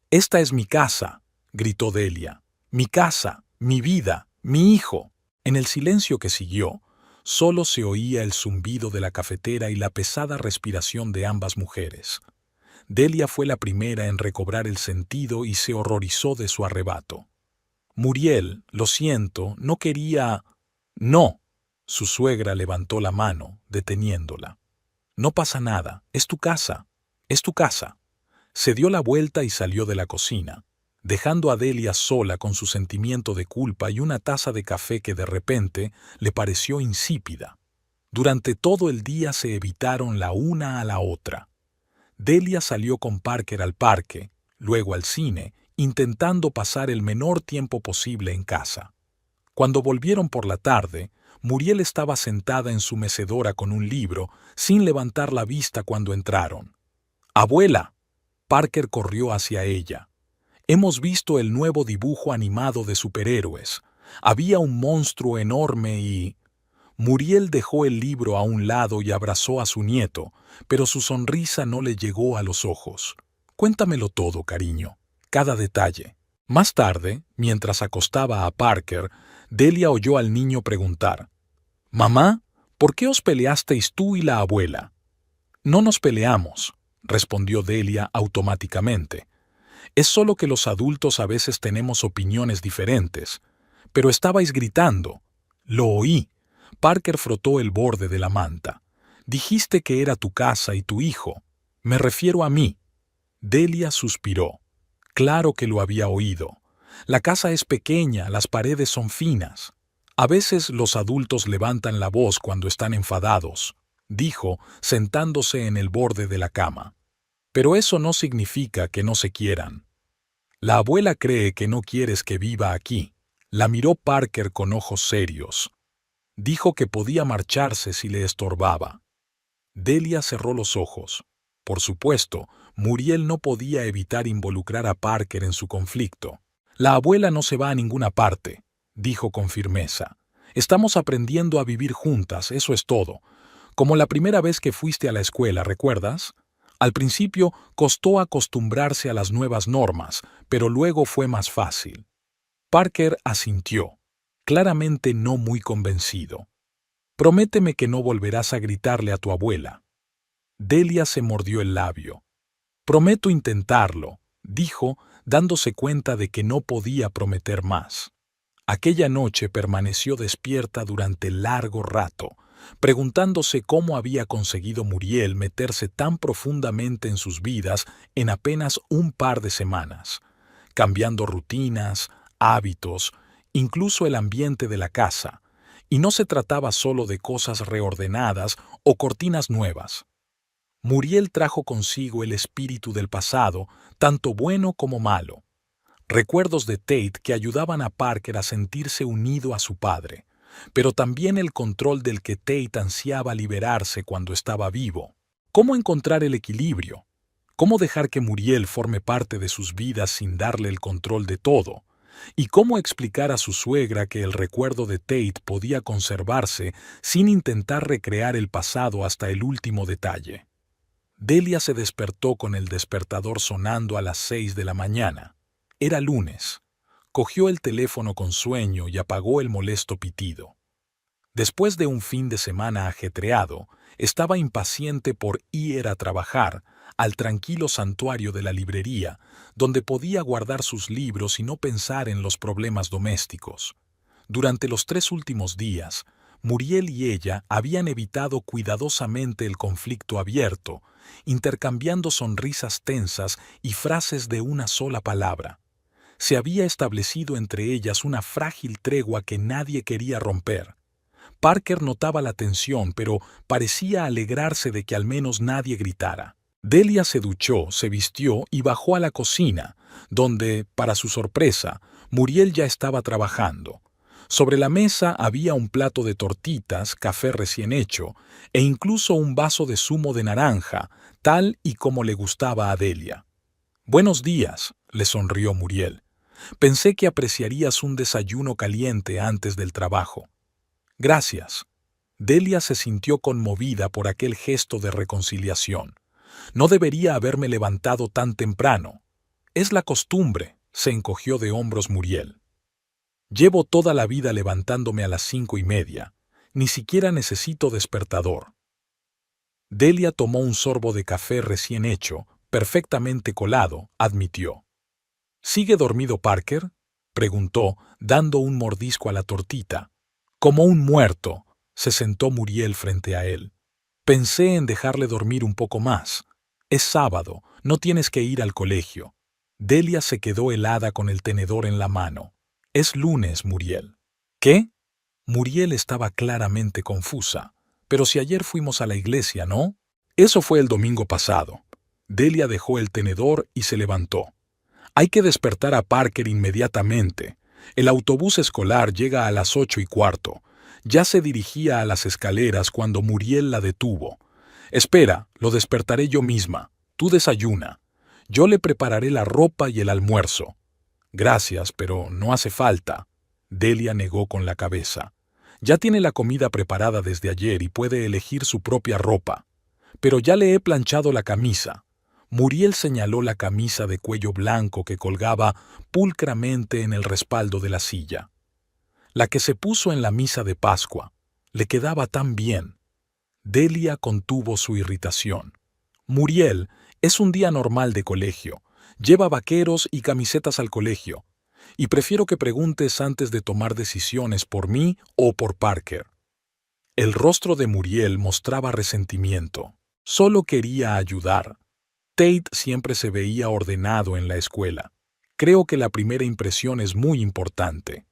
Esta es mi casa», gritó Delia. «Mi casa, mi vida, mi hijo». En el silencio que siguió, solo se oía el zumbido de la cafetera y la pesada respiración de ambas mujeres. Delia fue la primera en recobrar el sentido y se horrorizó de su arrebato. «Muriel, lo siento, no quería...». «No». Su suegra levantó la mano, deteniéndola. «No pasa nada, es tu casa, es tu casa». Se dio la vuelta y salió de la cocina, dejando a Delia sola con su sentimiento de culpa y una taza de café que de repente le pareció insípida. Durante todo el día se evitaron la una a la otra. Delia salió con Parker al parque, luego al cine intentando pasar el menor tiempo posible en casa. Cuando volvieron por la tarde, Muriel estaba sentada en su mecedora con un libro, sin levantar la vista cuando entraron. «Abuela», Parker corrió hacia ella. «Hemos visto el nuevo dibujo animado de superhéroes. Había un monstruo enorme y...» Muriel dejó el libro a un lado y abrazó a su nieto, pero su sonrisa no le llegó a los ojos. «Cuéntamelo todo, cariño, cada detalle». Más tarde, mientras acostaba a Parker, Delia oyó al niño preguntar: «Mamá, ¿por qué os peleasteis tú y la abuela?» «No nos peleamos», respondió Delia automáticamente. «Es solo que los adultos a veces tenemos opiniones diferentes. Pero estabais gritando». «Lo oí». Parker frotó el borde de la manta. «Dijiste que era tu casa y tu hijo. Me refiero a mí». Delia suspiró. Claro que lo había oído. La casa es pequeña, las paredes son finas. A veces los adultos levantan la voz cuando están enfadados, dijo, sentándose en el borde de la cama. Pero eso no significa que no se quieran. La abuela cree que no quieres que viva aquí. La miró Parker con ojos serios. Dijo que podía marcharse si le estorbaba. Delia cerró los ojos. Por supuesto, Muriel no podía evitar involucrar a Parker en su conflicto. «La abuela no se va a ninguna parte», dijo con firmeza. «Estamos aprendiendo a vivir juntas, eso es todo. Como la primera vez que fuiste a la escuela, ¿recuerdas? Al principio costó acostumbrarse a las nuevas normas, pero luego fue más fácil». Parker asintió, claramente no muy convencido. «Prométeme que no volverás a gritarle a tu abuela». Delia se mordió el labio. «Prometo intentarlo», dijo, dándose cuenta de que no podía prometer más. Aquella noche permaneció despierta durante largo rato, preguntándose cómo había conseguido Muriel meterse tan profundamente en sus vidas en apenas un par de semanas, cambiando rutinas, hábitos, incluso el ambiente de la casa, y no se trataba solo de cosas reordenadas o cortinas nuevas. Muriel trajo consigo el espíritu del pasado, tanto bueno como malo. Recuerdos de Tate que ayudaban a Parker a sentirse unido a su padre, pero también el control del que Tate ansiaba liberarse cuando estaba vivo. ¿Cómo encontrar el equilibrio? ¿Cómo dejar que Muriel forme parte de sus vidas sin darle el control de todo? ¿Y cómo explicar a su suegra que el recuerdo de Tate podía conservarse sin intentar recrear el pasado hasta el último detalle? Delia se despertó con el despertador sonando a las 6 de la mañana. Era lunes. Cogió el teléfono con sueño y apagó el molesto pitido. Después de un fin de semana ajetreado, estaba impaciente por ir a trabajar al tranquilo santuario de la librería, donde podía guardar sus libros y no pensar en los problemas domésticos. Durante los 3 últimos días, Muriel y ella habían evitado cuidadosamente el conflicto abierto, intercambiando sonrisas tensas y frases de una sola palabra. Se había establecido entre ellas una frágil tregua que nadie quería romper. Parker notaba la tensión, pero parecía alegrarse de que al menos nadie gritara. Delia se duchó, se vistió y bajó a la cocina, donde, para su sorpresa, Muriel ya estaba trabajando. Sobre la mesa había un plato de tortitas, café recién hecho, e incluso un vaso de zumo de naranja, tal y como le gustaba a Delia. «Buenos días», le sonrió Muriel. «Pensé que apreciarías un desayuno caliente antes del trabajo». «Gracias». Delia se sintió conmovida por aquel gesto de reconciliación. «No debería haberme levantado tan temprano». «Es la costumbre», se encogió de hombros Muriel. «Llevo toda la vida levantándome a las 5:30. Ni siquiera necesito despertador». Delia tomó un sorbo de café recién hecho, perfectamente colado, admitió. «¿Sigue dormido Parker?», preguntó, dando un mordisco a la tortita. «Como un muerto», se sentó Muriel frente a él. «Pensé en dejarle dormir un poco más. Es sábado, no tienes que ir al colegio». Delia se quedó helada con el tenedor en la mano. «Es lunes, Muriel». «¿Qué?». Muriel estaba claramente confusa. «Pero si ayer fuimos a la iglesia, ¿no?». «Eso fue el domingo pasado». Delia dejó el tenedor y se levantó. Hay que despertar a Parker inmediatamente. El autobús escolar llega a las 8:15. Ya se dirigía a las escaleras cuando Muriel la detuvo. Espera, lo despertaré yo misma. Tú desayuna. Yo le prepararé la ropa y el almuerzo. Gracias, pero no hace falta. Delia negó con la cabeza. Ya tiene la comida preparada desde ayer y puede elegir su propia ropa. Pero ya le he planchado la camisa. Muriel señaló la camisa de cuello blanco que colgaba pulcramente en el respaldo de la silla. La que se puso en la misa de Pascua. Le quedaba tan bien. Delia contuvo su irritación. Muriel, es un día normal de colegio. Lleva vaqueros y camisetas al colegio. Y prefiero que preguntes antes de tomar decisiones por mí o por Parker. El rostro de Muriel mostraba resentimiento. Solo quería ayudar. Tate siempre se veía ordenado en la escuela. Creo que la primera impresión es muy importante.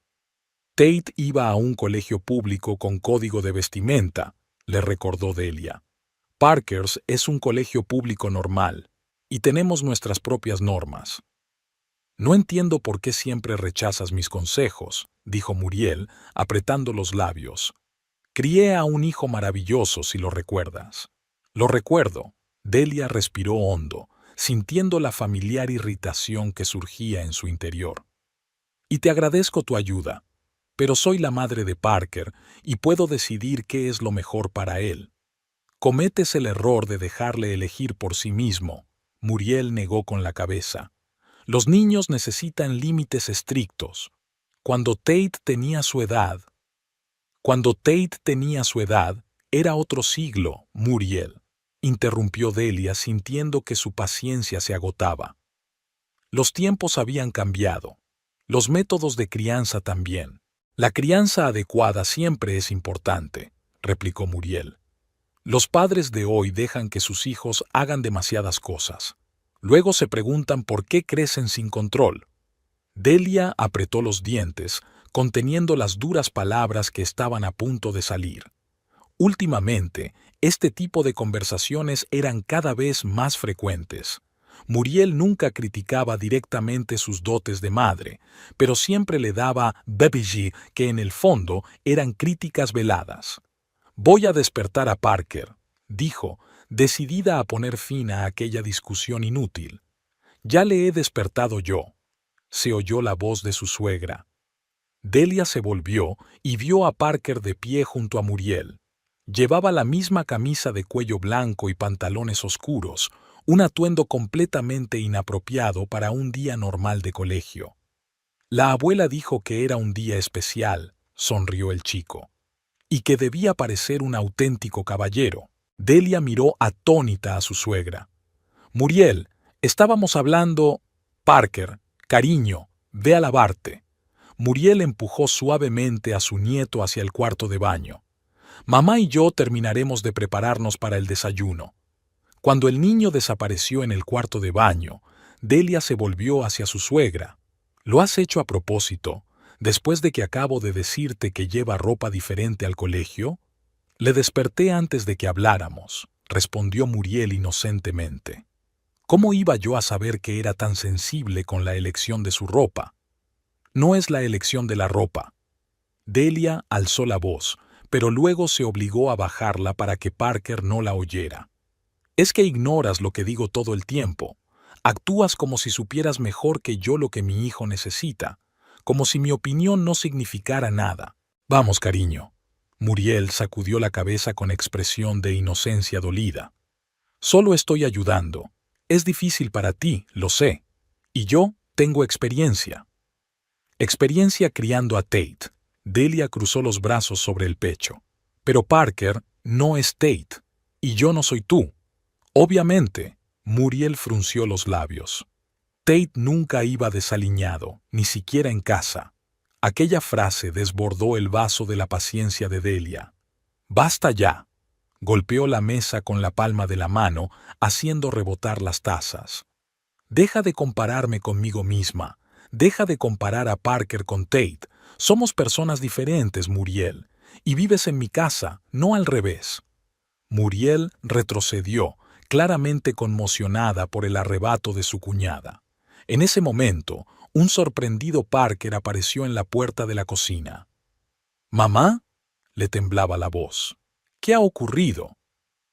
Tate iba a un colegio público con código de vestimenta, le recordó Delia. Parker's es un colegio público normal, y tenemos nuestras propias normas. No entiendo por qué siempre rechazas mis consejos, dijo Muriel, apretando los labios. Crié a un hijo maravilloso, si lo recuerdas. Lo recuerdo. Delia respiró hondo, sintiendo la familiar irritación que surgía en su interior. Y te agradezco tu ayuda, pero soy la madre de Parker y puedo decidir qué es lo mejor para él. Cometes el error de dejarle elegir por sí mismo. Muriel negó con la cabeza. Los niños necesitan límites estrictos. Cuando Tate tenía su edad, era otro siglo, Muriel. Interrumpió Delia sintiendo que su paciencia se agotaba. Los tiempos habían cambiado. Los métodos de crianza también. La crianza adecuada siempre es importante, replicó Muriel. Los padres de hoy dejan que sus hijos hagan demasiadas cosas. Luego se preguntan por qué crecen sin control. Delia apretó los dientes, conteniendo las duras palabras que estaban a punto de salir. Últimamente, este tipo de conversaciones eran cada vez más frecuentes. Muriel nunca criticaba directamente sus dotes de madre, pero siempre le daba babiji que en el fondo eran críticas veladas. Voy a despertar a Parker, dijo, decidida a poner fin a aquella discusión inútil. Ya le he despertado yo. Se oyó la voz de su suegra. Delia se volvió y vio a Parker de pie junto a Muriel. Llevaba la misma camisa de cuello blanco y pantalones oscuros, un atuendo completamente inapropiado para un día normal de colegio. La abuela dijo que era un día especial, sonrió el chico, y que debía parecer un auténtico caballero. Delia miró atónita a su suegra. Muriel, estábamos hablando... Parker, cariño, ve a lavarte. Muriel empujó suavemente a su nieto hacia el cuarto de baño. Mamá y yo terminaremos de prepararnos para el desayuno. Cuando el niño desapareció en el cuarto de baño, Delia se volvió hacia su suegra. ¿Lo has hecho a propósito, después de que acabo de decirte que lleva ropa diferente al colegio? Le desperté antes de que habláramos, respondió Muriel inocentemente. ¿Cómo iba yo a saber que era tan sensible con la elección de su ropa? No es la elección de la ropa. Delia alzó la voz, pero luego se obligó a bajarla para que Parker no la oyera. Es que ignoras lo que digo todo el tiempo. Actúas como si supieras mejor que yo lo que mi hijo necesita, como si mi opinión no significara nada. Vamos, cariño. Muriel sacudió la cabeza con expresión de inocencia dolida. Solo estoy ayudando. Es difícil para ti, lo sé. Y yo tengo experiencia. Experiencia criando a Tate. Delia cruzó los brazos sobre el pecho. Pero Parker no es Tate, y yo no soy tú. Obviamente, Muriel frunció los labios. Tate nunca iba desaliñado, ni siquiera en casa. Aquella frase desbordó el vaso de la paciencia de Delia. ¡Basta ya! Golpeó la mesa con la palma de la mano, haciendo rebotar las tazas. Deja de compararme conmigo misma. Deja de comparar a Parker con Tate. Somos personas diferentes, Muriel, y vives en mi casa, no al revés. Muriel retrocedió, claramente conmocionada por el arrebato de su cuñada. En ese momento, un sorprendido Parker apareció en la puerta de la cocina. «¿Mamá?», le temblaba la voz. «¿Qué ha ocurrido?».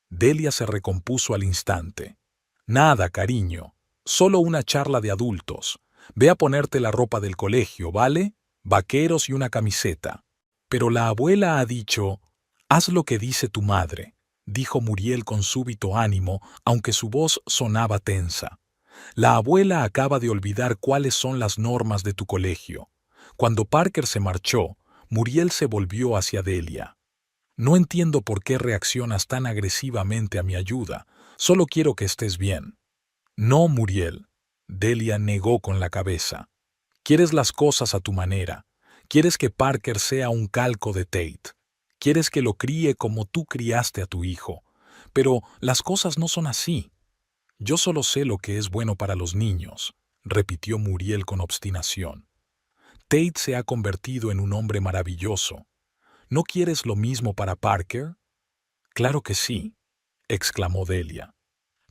Delia se recompuso al instante. «Nada, cariño. Solo una charla de adultos. Ve a ponerte la ropa del colegio, ¿vale? Vaqueros y una camiseta». «Pero la abuela ha dicho...». «Haz lo que dice tu madre», dijo Muriel con súbito ánimo, aunque su voz sonaba tensa. «La abuela acaba de olvidar cuáles son las normas de tu colegio». Cuando Parker se marchó, Muriel se volvió hacia Delia. «No entiendo por qué reaccionas tan agresivamente a mi ayuda. Solo quiero que estés bien». «No, Muriel», Delia negó con la cabeza. «Quieres las cosas a tu manera. Quieres que Parker sea un calco de Tate. Quieres que lo críe como tú criaste a tu hijo. Pero las cosas no son así». «Yo solo sé lo que es bueno para los niños», repitió Muriel con obstinación. «Tate se ha convertido en un hombre maravilloso. ¿No quieres lo mismo para Parker?». «Claro que sí», exclamó Delia.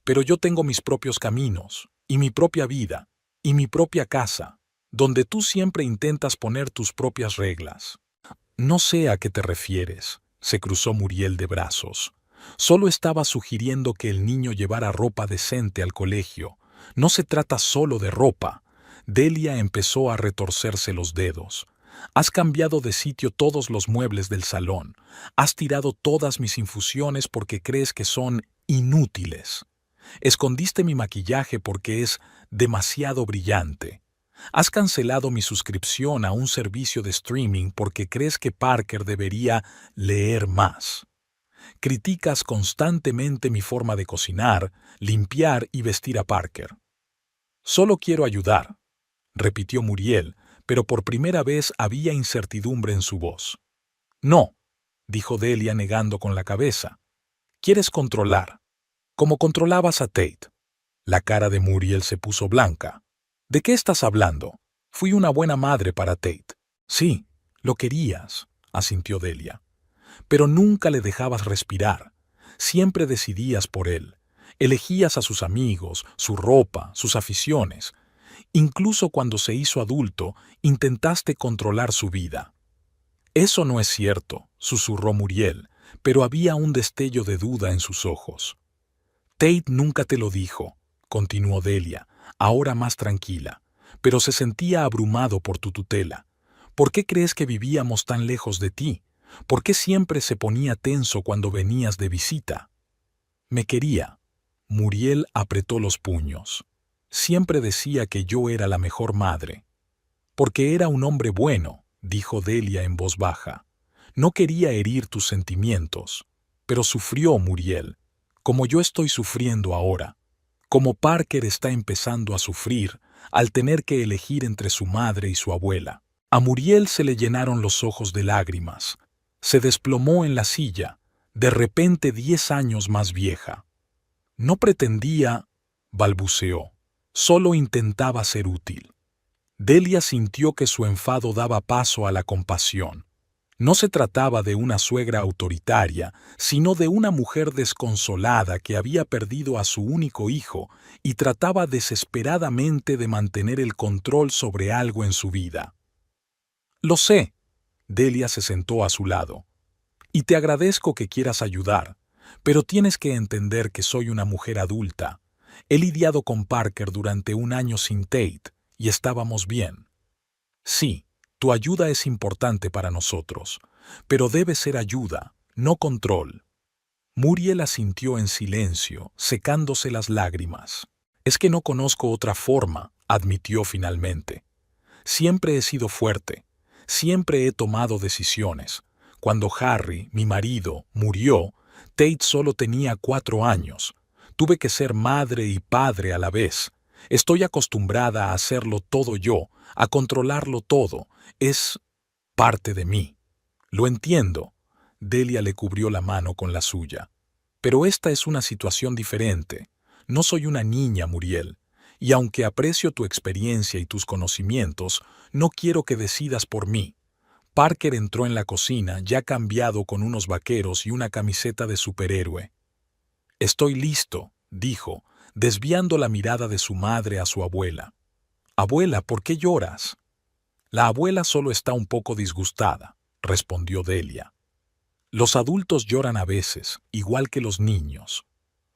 «Pero yo tengo mis propios caminos, y mi propia vida, y mi propia casa, donde tú siempre intentas poner tus propias reglas». «No sé a qué te refieres», se cruzó Muriel de brazos. «Solo estaba sugiriendo que el niño llevara ropa decente al colegio. No se trata solo de ropa». Delia empezó a retorcerse los dedos. «Has cambiado de sitio todos los muebles del salón. Has tirado todas mis infusiones porque crees que son inútiles. Escondiste mi maquillaje porque es demasiado brillante. Has cancelado mi suscripción a un servicio de streaming porque crees que Parker debería leer más. Criticas constantemente mi forma de cocinar, limpiar y vestir a Parker». «Solo quiero ayudar», repitió Muriel, pero por primera vez había incertidumbre en su voz. «No», dijo Delia negando con la cabeza. «Quieres controlar, como controlabas a Tate». La cara de Muriel se puso blanca. «¿De qué estás hablando? Fui una buena madre para Tate». «Sí, lo querías», asintió Delia. «Pero nunca le dejabas respirar. Siempre decidías por él. Elegías a sus amigos, su ropa, sus aficiones. Incluso cuando se hizo adulto, intentaste controlar su vida». «Eso no es cierto», susurró Muriel, pero había un destello de duda en sus ojos. «Tate nunca te lo dijo», continuó Delia, ahora más tranquila, «pero se sentía abrumado por tu tutela. ¿Por qué crees que vivíamos tan lejos de ti? ¿Por qué siempre se ponía tenso cuando venías de visita?». «Me quería». Muriel apretó los puños. «Siempre decía que yo era la mejor madre». «Porque era un hombre bueno», dijo Delia en voz baja. «No quería herir tus sentimientos. Pero sufrió, Muriel, como yo estoy sufriendo ahora. Como Parker está empezando a sufrir al tener que elegir entre su madre y su abuela». A Muriel se le llenaron los ojos de lágrimas. Se desplomó en la silla, de repente 10 años más vieja. «No pretendía», balbuceó, «solo intentaba ser útil». Delia sintió que su enfado daba paso a la compasión. No se trataba de una suegra autoritaria, sino de una mujer desconsolada que había perdido a su único hijo y trataba desesperadamente de mantener el control sobre algo en su vida. «Lo sé», Delia se sentó a su lado, «y te agradezco que quieras ayudar, pero tienes que entender que soy una mujer adulta. He lidiado con Parker durante 1 año sin Tate y estábamos bien. Sí, tu ayuda es importante para nosotros, pero debe ser ayuda, no control». Muriel asintió en silencio, secándose las lágrimas. «Es que no conozco otra forma», admitió finalmente. «Siempre he sido fuerte, siempre he tomado decisiones. Cuando Harry, mi marido, murió, Tate solo tenía 4 años. Tuve que ser madre y padre a la vez. Estoy acostumbrada a hacerlo todo yo, a controlarlo todo. Es parte de mí». «Lo entiendo». Delia le cubrió la mano con la suya. «Pero esta es una situación diferente. No soy una niña, Muriel. Y aunque aprecio tu experiencia y tus conocimientos, no quiero que decidas por mí». Parker entró en la cocina, ya cambiado con unos vaqueros y una camiseta de superhéroe. «Estoy listo», dijo, desviando la mirada de su madre a su abuela. Abuela, ¿por qué lloras? La abuela solo está un poco disgustada, respondió Delia. Los adultos lloran a veces, igual que los niños.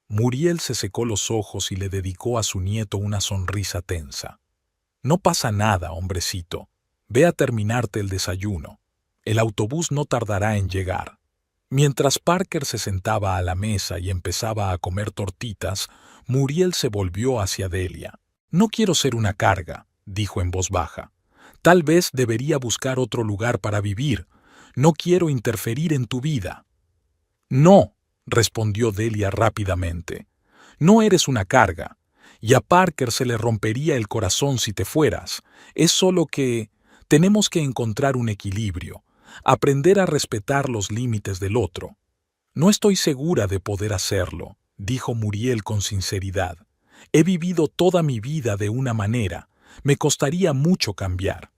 Muriel se secó los ojos y le dedicó a su nieto una sonrisa tensa. No pasa nada, hombrecito. Ve a terminarte el desayuno. El autobús no tardará en llegar. Mientras Parker se sentaba a la mesa y empezaba a comer tortitas, Muriel se volvió hacia Delia. No quiero ser una carga, dijo en voz baja. Tal vez debería buscar otro lugar para vivir. No quiero interferir en tu vida. No, respondió Delia rápidamente. No eres una carga. Y a Parker se le rompería el corazón si te fueras. Es solo que tenemos que encontrar un equilibrio, aprender a respetar los límites del otro. No estoy segura de poder hacerlo, dijo Muriel con sinceridad. He vivido toda mi vida de una manera. Me costaría mucho cambiar.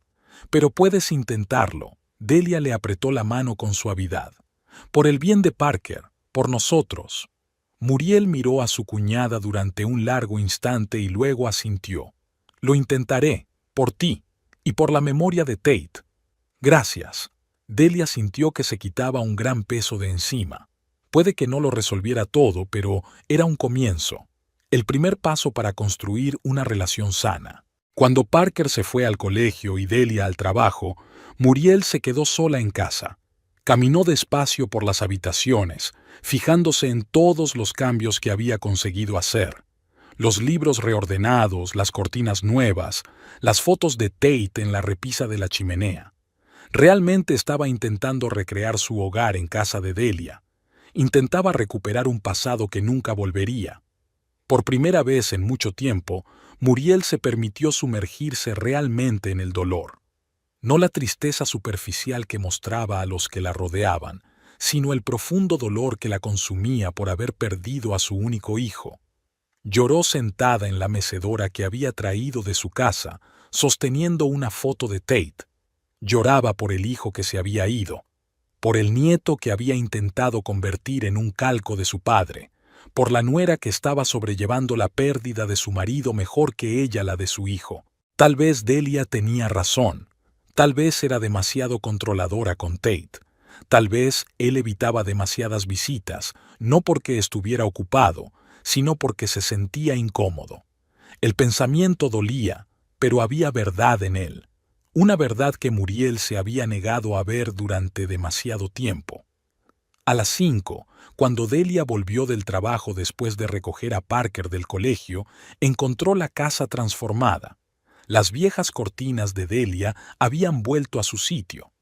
Pero puedes intentarlo. Delia le apretó la mano con suavidad. Por el bien de Parker, por nosotros. Muriel miró a su cuñada durante un largo instante y luego asintió. Lo intentaré, por ti, y por la memoria de Tate. Gracias. Delia sintió que se quitaba un gran peso de encima. Puede que no lo resolviera todo, pero era un comienzo. El primer paso para construir una relación sana. Cuando Parker se fue al colegio y Delia al trabajo, Muriel se quedó sola en casa. Caminó despacio por las habitaciones, fijándose en todos los cambios que había conseguido hacer. Los libros reordenados, las cortinas nuevas, las fotos de Tate en la repisa de la chimenea. Realmente estaba intentando recrear su hogar en casa de Delia. Intentaba recuperar un pasado que nunca volvería. Por primera vez en mucho tiempo, Muriel se permitió sumergirse realmente en el dolor. No la tristeza superficial que mostraba a los que la rodeaban, sino el profundo dolor que la consumía por haber perdido a su único hijo. Lloró sentada en la mecedora que había traído de su casa, sosteniendo una foto de Tate. Lloraba por el hijo que se había ido, por el nieto que había intentado convertir en un calco de su padre, por la nuera que estaba sobrellevando la pérdida de su marido mejor que ella la de su hijo. Tal vez Delia tenía razón. Tal vez era demasiado controladora con Tate. Tal vez él evitaba demasiadas visitas, no porque estuviera ocupado, sino porque se sentía incómodo. El pensamiento dolía, pero había verdad en él. Una verdad que Muriel se había negado a ver durante demasiado tiempo. A las 5, cuando Delia volvió del trabajo después de recoger a Parker del colegio, encontró la casa transformada. Las viejas cortinas de Delia habían vuelto a su sitio.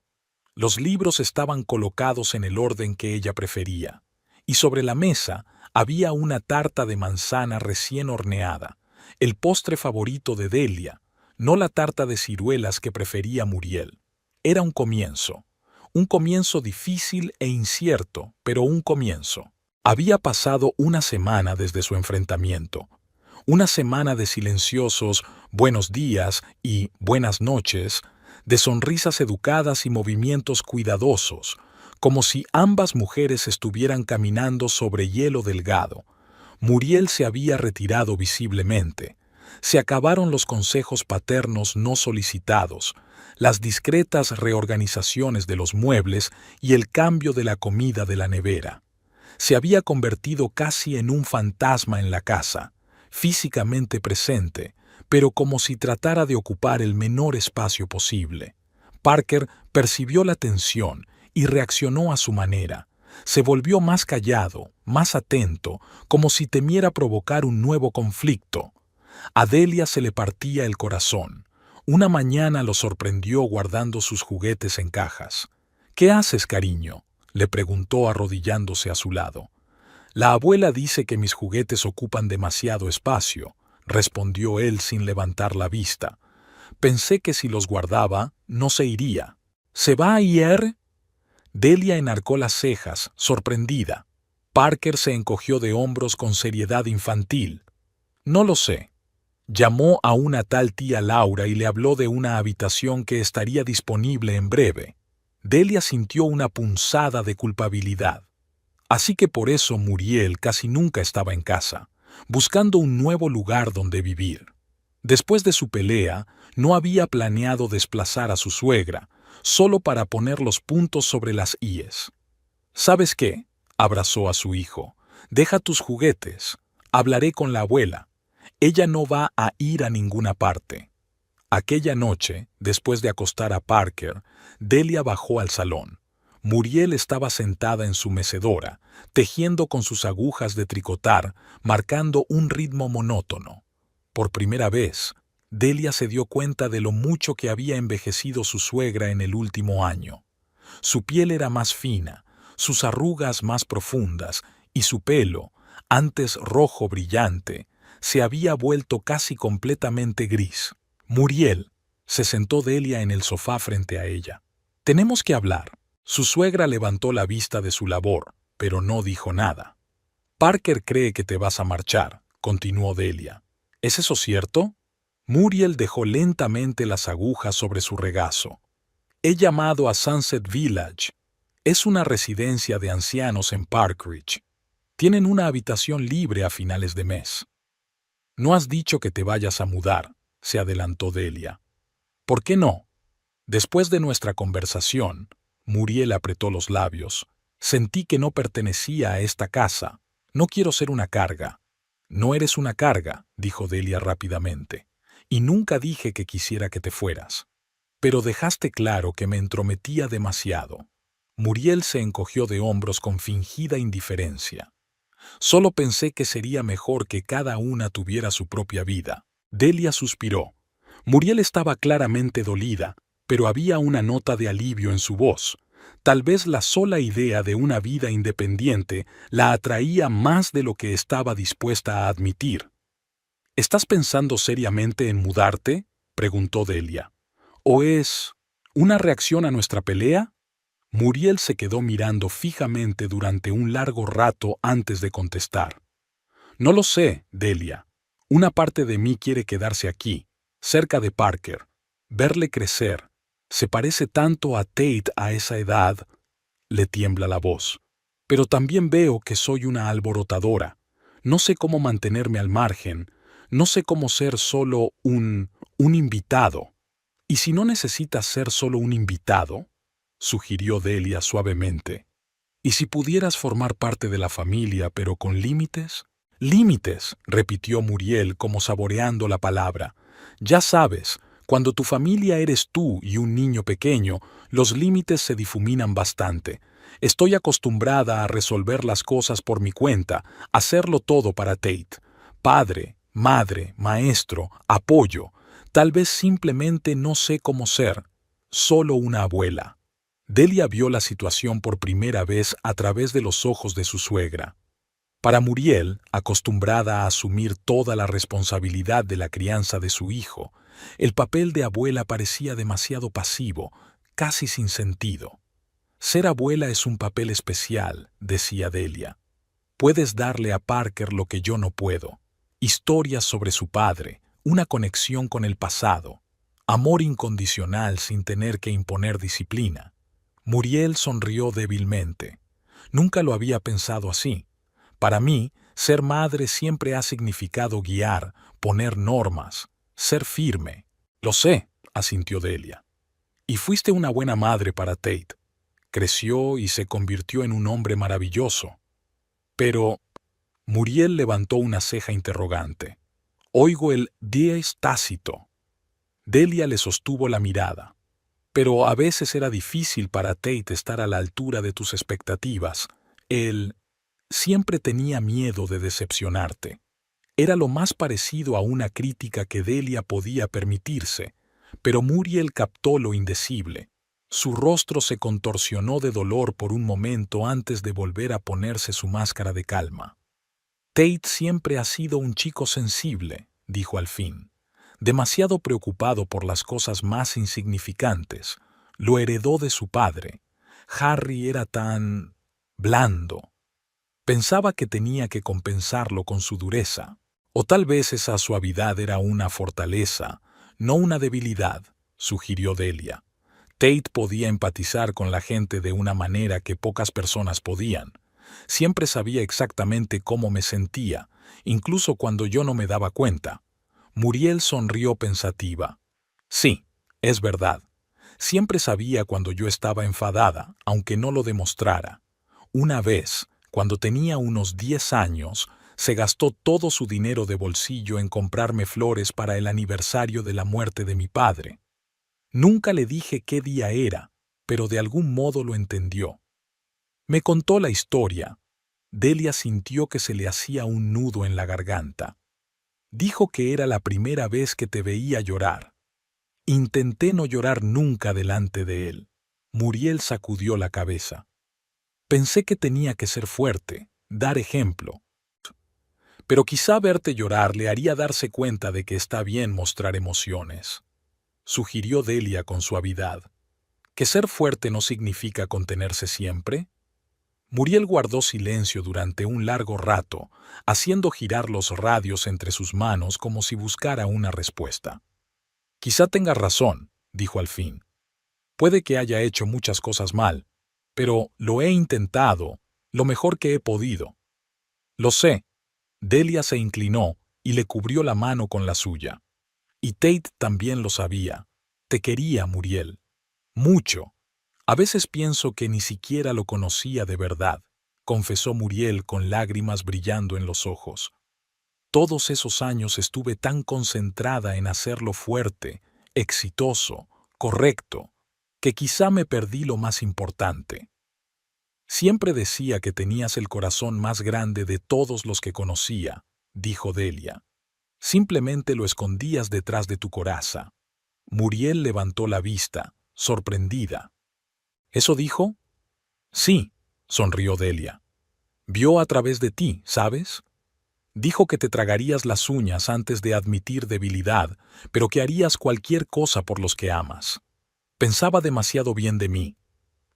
Los libros estaban colocados en el orden que ella prefería, y sobre la mesa había una tarta de manzana recién horneada, el postre favorito de Delia, no la tarta de ciruelas que prefería Muriel. Era un comienzo difícil e incierto, pero un comienzo. Había pasado una semana desde su enfrentamiento. Una semana de silenciosos buenos días y buenas noches, de sonrisas educadas y movimientos cuidadosos, como si ambas mujeres estuvieran caminando sobre hielo delgado. Muriel se había retirado visiblemente. Se acabaron los consejos paternos no solicitados, las discretas reorganizaciones de los muebles y el cambio de la comida de la nevera. Se había convertido casi en un fantasma en la casa, físicamente presente, pero como si tratara de ocupar el menor espacio posible. Parker percibió la tensión y reaccionó a su manera. Se volvió más callado, más atento, como si temiera provocar un nuevo conflicto. A Delia se le partía el corazón. Una mañana lo sorprendió guardando sus juguetes en cajas. «¿Qué haces, cariño?», le preguntó arrodillándose a su lado. «La abuela dice que mis juguetes ocupan demasiado espacio», respondió él sin levantar la vista. «Pensé que si los guardaba, no se iría». «¿Se va a ir?» Delia enarcó las cejas, sorprendida. Parker se encogió de hombros con seriedad infantil. «No lo sé». Llamó a una tal tía Laura y le habló de una habitación que estaría disponible en breve. Delia sintió una punzada de culpabilidad. Así que por eso Muriel casi nunca estaba en casa, buscando un nuevo lugar donde vivir. Después de su pelea, no había planeado desplazar a su suegra, solo para poner los puntos sobre las íes. ¿Sabes qué? Abrazó a su hijo. Deja tus juguetes. Hablaré con la abuela. Ella no va a ir a ninguna parte. Aquella noche, después de acostar a Parker, Delia bajó al salón. Muriel estaba sentada en su mecedora, tejiendo con sus agujas de tricotar, marcando un ritmo monótono. Por primera vez, Delia se dio cuenta de lo mucho que había envejecido su suegra en el último año. Su piel era más fina, sus arrugas más profundas, y su pelo, antes rojo brillante, se había vuelto casi completamente gris. Muriel, se sentó Delia en el sofá frente a ella. Tenemos que hablar. Su suegra levantó la vista de su labor, pero no dijo nada. Parker cree que te vas a marchar, continuó Delia. ¿Es eso cierto? Muriel dejó lentamente las agujas sobre su regazo. He llamado a Sunset Village. Es una residencia de ancianos en Park Ridge. Tienen una habitación libre a finales de mes. No has dicho que te vayas a mudar, se adelantó Delia. ¿Por qué no? Después de nuestra conversación, Muriel apretó los labios. Sentí que no pertenecía a esta casa. No quiero ser una carga. No eres una carga, dijo Delia rápidamente. Y nunca dije que quisiera que te fueras. Pero dejaste claro que me entrometía demasiado. Muriel se encogió de hombros con fingida indiferencia. Solo pensé que sería mejor que cada una tuviera su propia vida. Delia suspiró. Muriel estaba claramente dolida, pero había una nota de alivio en su voz. Tal vez la sola idea de una vida independiente la atraía más de lo que estaba dispuesta a admitir. ¿Estás pensando seriamente en mudarte?, preguntó Delia. ¿O es una reacción a nuestra pelea? Muriel se quedó mirando fijamente durante un largo rato antes de contestar. No lo sé, Delia. Una parte de mí quiere quedarse aquí, cerca de Parker, verle crecer. Se parece tanto a Tate a esa edad. Le tiembla la voz. Pero también veo que soy una alborotadora. No sé cómo mantenerme al margen. No sé cómo ser solo un invitado. ¿Y si no necesitas ser solo un invitado?, sugirió Delia suavemente. ¿Y si pudieras formar parte de la familia, pero con límites? Límites, repitió Muriel como saboreando la palabra. Ya sabes, cuando tu familia eres tú y un niño pequeño, los límites se difuminan bastante. Estoy acostumbrada a resolver las cosas por mi cuenta, hacerlo todo para Tate. Padre, madre, maestro, apoyo. Tal vez simplemente no sé cómo ser. Solo una abuela. Delia vio la situación por primera vez a través de los ojos de su suegra. Para Muriel, acostumbrada a asumir toda la responsabilidad de la crianza de su hijo, el papel de abuela parecía demasiado pasivo, casi sin sentido. Ser abuela es un papel especial, decía Delia. Puedes darle a Parker lo que yo no puedo. Historias sobre su padre, una conexión con el pasado, amor incondicional sin tener que imponer disciplina. Muriel sonrió débilmente. Nunca lo había pensado así. Para mí, ser madre siempre ha significado guiar, poner normas, ser firme. Lo sé, asintió Delia. Y fuiste una buena madre para Tate. Creció y se convirtió en un hombre maravilloso. Pero Muriel levantó una ceja interrogante. Oigo el dies tácito. Delia le sostuvo la mirada. Pero a veces era difícil para Tate estar a la altura de tus expectativas. Él siempre tenía miedo de decepcionarte. Era lo más parecido a una crítica que Delia podía permitirse, pero Muriel captó lo indecible. Su rostro se contorsionó de dolor por un momento antes de volver a ponerse su máscara de calma. Tate siempre ha sido un chico sensible, dijo al fin. Demasiado preocupado por las cosas más insignificantes. Lo heredó de su padre. Harry era tan blando. Pensaba que tenía que compensarlo con su dureza. O tal vez esa suavidad era una fortaleza, no una debilidad, sugirió Delia. Tate podía empatizar con la gente de una manera que pocas personas podían. Siempre sabía exactamente cómo me sentía, incluso cuando yo no me daba cuenta. Muriel sonrió pensativa. Sí, es verdad. Siempre sabía cuando yo estaba enfadada, aunque no lo demostrara. Una vez, cuando tenía unos 10 años, se gastó todo su dinero de bolsillo en comprarme flores para el aniversario de la muerte de mi padre. Nunca le dije qué día era, pero de algún modo lo entendió. Me contó la historia. Delia sintió que se le hacía un nudo en la garganta. Dijo que era la primera vez que te veía llorar. Intenté no llorar nunca delante de él. Muriel sacudió la cabeza. Pensé que tenía que ser fuerte, dar ejemplo. Pero quizá verte llorar le haría darse cuenta de que está bien mostrar emociones. Sugirió Delia con suavidad. ¿Que ser fuerte no significa contenerse siempre? Muriel guardó silencio durante un largo rato, haciendo girar los radios entre sus manos como si buscara una respuesta. Quizá tenga razón, dijo al fin. Puede que haya hecho muchas cosas mal, pero lo he intentado, lo mejor que he podido. Lo sé. Delia se inclinó y le cubrió la mano con la suya. Y Tate también lo sabía. Te quería, Muriel. Mucho. A veces pienso que ni siquiera lo conocía de verdad, confesó Muriel con lágrimas brillando en los ojos. Todos esos años estuve tan concentrada en hacerlo fuerte, exitoso, correcto, que quizá me perdí lo más importante. Siempre decía que tenías el corazón más grande de todos los que conocía, dijo Delia. Simplemente lo escondías detrás de tu coraza. Muriel levantó la vista, sorprendida. ¿Eso dijo? Sí, sonrió Delia. Vio a través de ti, ¿sabes? Dijo que te tragarías las uñas antes de admitir debilidad, pero que harías cualquier cosa por los que amas. Pensaba demasiado bien de mí.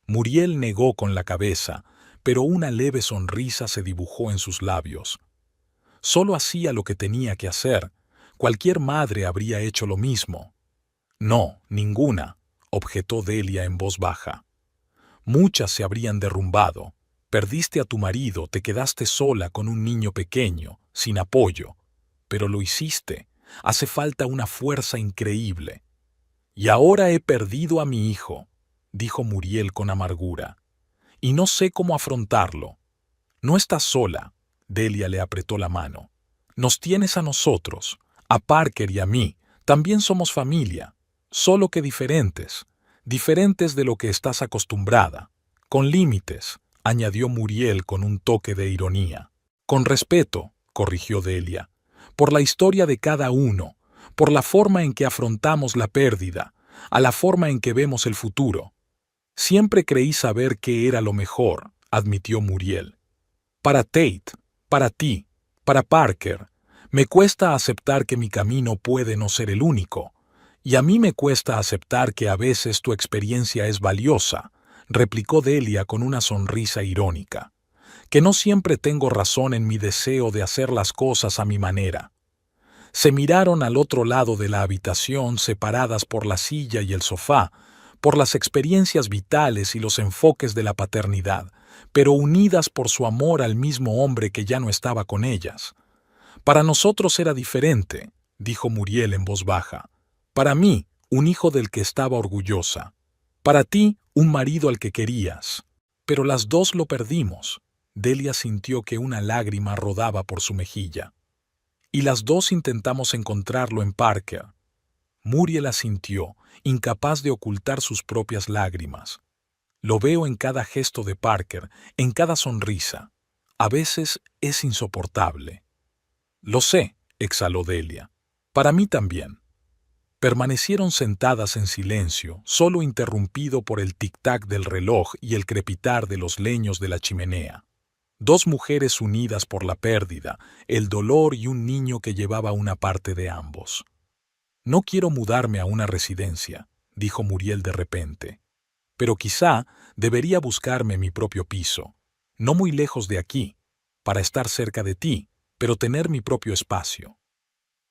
Muriel negó con la cabeza, pero una leve sonrisa se dibujó en sus labios. Solo hacía lo que tenía que hacer. Cualquier madre habría hecho lo mismo. No, ninguna, objetó Delia en voz baja. Muchas se habrían derrumbado. Perdiste a tu marido, te quedaste sola con un niño pequeño, sin apoyo. Pero lo hiciste. Hace falta una fuerza increíble. Y ahora he perdido a mi hijo, dijo Muriel con amargura. Y no sé cómo afrontarlo. No estás sola. Delia le apretó la mano. Nos tienes a nosotros, a Parker y a mí. También somos familia, solo que diferentes. Diferentes de lo que estás acostumbrada. Con límites, añadió Muriel con un toque de ironía. Con respeto, corrigió Delia. Por la historia de cada uno, por la forma en que afrontamos la pérdida, a la forma en que vemos el futuro. Siempre creí saber qué era lo mejor, admitió Muriel. Para Tate, para ti, para Parker, me cuesta aceptar que mi camino puede no ser el único. Y a mí me cuesta aceptar que a veces tu experiencia es valiosa, replicó Delia con una sonrisa irónica. Que no siempre tengo razón en mi deseo de hacer las cosas a mi manera. Se miraron al otro lado de la habitación, separadas por la silla y el sofá, por las experiencias vitales y los enfoques de la paternidad, pero unidas por su amor al mismo hombre que ya no estaba con ellas. Para nosotros era diferente, dijo Muriel en voz baja. Para mí, un hijo del que estaba orgullosa. Para ti, un marido al que querías. Pero las dos lo perdimos. Delia sintió que una lágrima rodaba por su mejilla. Y las dos intentamos encontrarlo en Parker. Muriel asintió, incapaz de ocultar sus propias lágrimas. Lo veo en cada gesto de Parker, en cada sonrisa. A veces es insoportable. Lo sé, exhaló Delia. Para mí también. Permanecieron sentadas en silencio, solo interrumpido por el tic-tac del reloj y el crepitar de los leños de la chimenea. Dos mujeres unidas por la pérdida, el dolor y un niño que llevaba una parte de ambos. No quiero mudarme a una residencia, dijo Muriel de repente. Pero quizá debería buscarme mi propio piso, no muy lejos de aquí, para estar cerca de ti, pero tener mi propio espacio.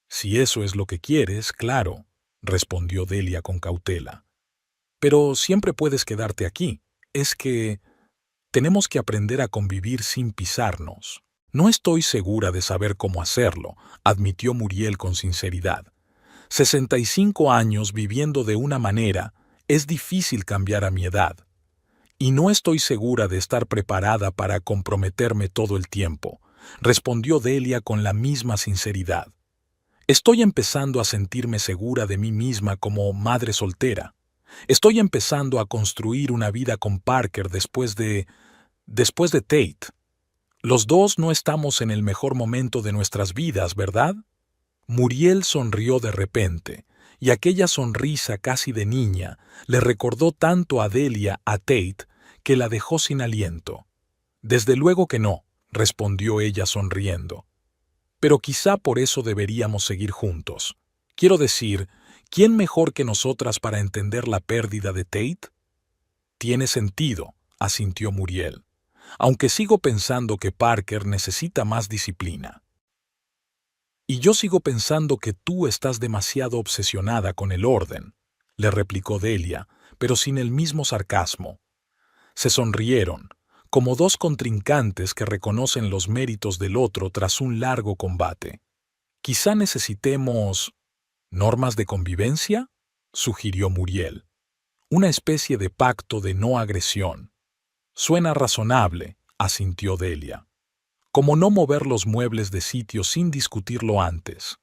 Si eso es lo que quieres, claro, respondió Delia con cautela. Pero siempre puedes quedarte aquí. Es que tenemos que aprender a convivir sin pisarnos. No estoy segura de saber cómo hacerlo, admitió Muriel con sinceridad. 65 años viviendo de una manera, es difícil cambiar a mi edad. Y no estoy segura de estar preparada para comprometerme todo el tiempo, respondió Delia con la misma sinceridad. Estoy empezando a sentirme segura de mí misma como madre soltera. Estoy empezando a construir una vida con Parker después de Tate. Los dos no estamos en el mejor momento de nuestras vidas, ¿verdad? Muriel sonrió de repente, y aquella sonrisa casi de niña le recordó tanto a Delia a Tate que la dejó sin aliento. Desde luego que no, respondió ella sonriendo. Pero quizá por eso deberíamos seguir juntos. Quiero decir, ¿quién mejor que nosotras para entender la pérdida de Tate? Tiene sentido, asintió Muriel, aunque sigo pensando que Parker necesita más disciplina. Y yo sigo pensando que tú estás demasiado obsesionada con el orden, le replicó Delia, pero sin el mismo sarcasmo. Se sonrieron, como dos contrincantes que reconocen los méritos del otro tras un largo combate. Quizá necesitemos normas de convivencia, sugirió Muriel. Una especie de pacto de no agresión. Suena razonable, asintió Delia. Como no mover los muebles de sitio sin discutirlo antes.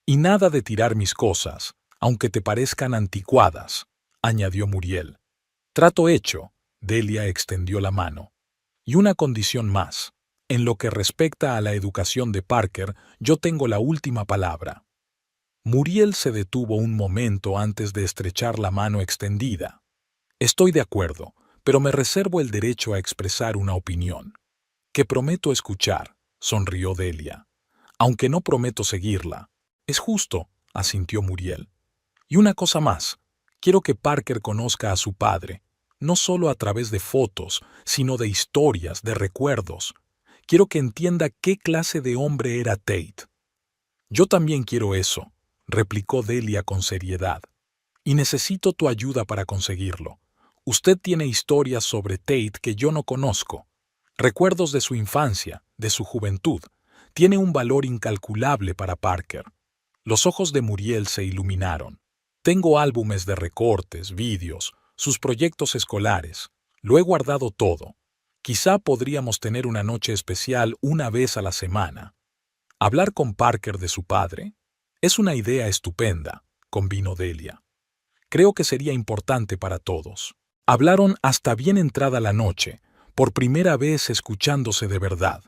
Y nada de tirar mis cosas, aunque te parezcan anticuadas, añadió Muriel. Trato hecho, Delia extendió la mano. Y una condición más. En lo que respecta a la educación de Parker, yo tengo la última palabra. Muriel se detuvo un momento antes de estrechar la mano extendida. Estoy de acuerdo, pero me reservo el derecho a expresar una opinión. Que prometo escuchar, sonrió Delia. Aunque no prometo seguirla. Es justo, asintió Muriel. Y una cosa más. Quiero que Parker conozca a su padre, no solo a través de fotos, sino de historias, de recuerdos. Quiero que entienda qué clase de hombre era Tate. Yo también quiero eso, replicó Delia con seriedad. Y necesito tu ayuda para conseguirlo. Usted tiene historias sobre Tate que yo no conozco. Recuerdos de su infancia, de su juventud. Tiene un valor incalculable para Parker. Los ojos de Muriel se iluminaron. Tengo álbumes de recortes, vídeos, sus proyectos escolares. Lo he guardado todo. Quizá podríamos tener una noche especial una vez a la semana. Hablar con Parker de su padre es una idea estupenda, convino Delia. Creo que sería importante para todos. Hablaron hasta bien entrada la noche, por primera vez escuchándose de verdad.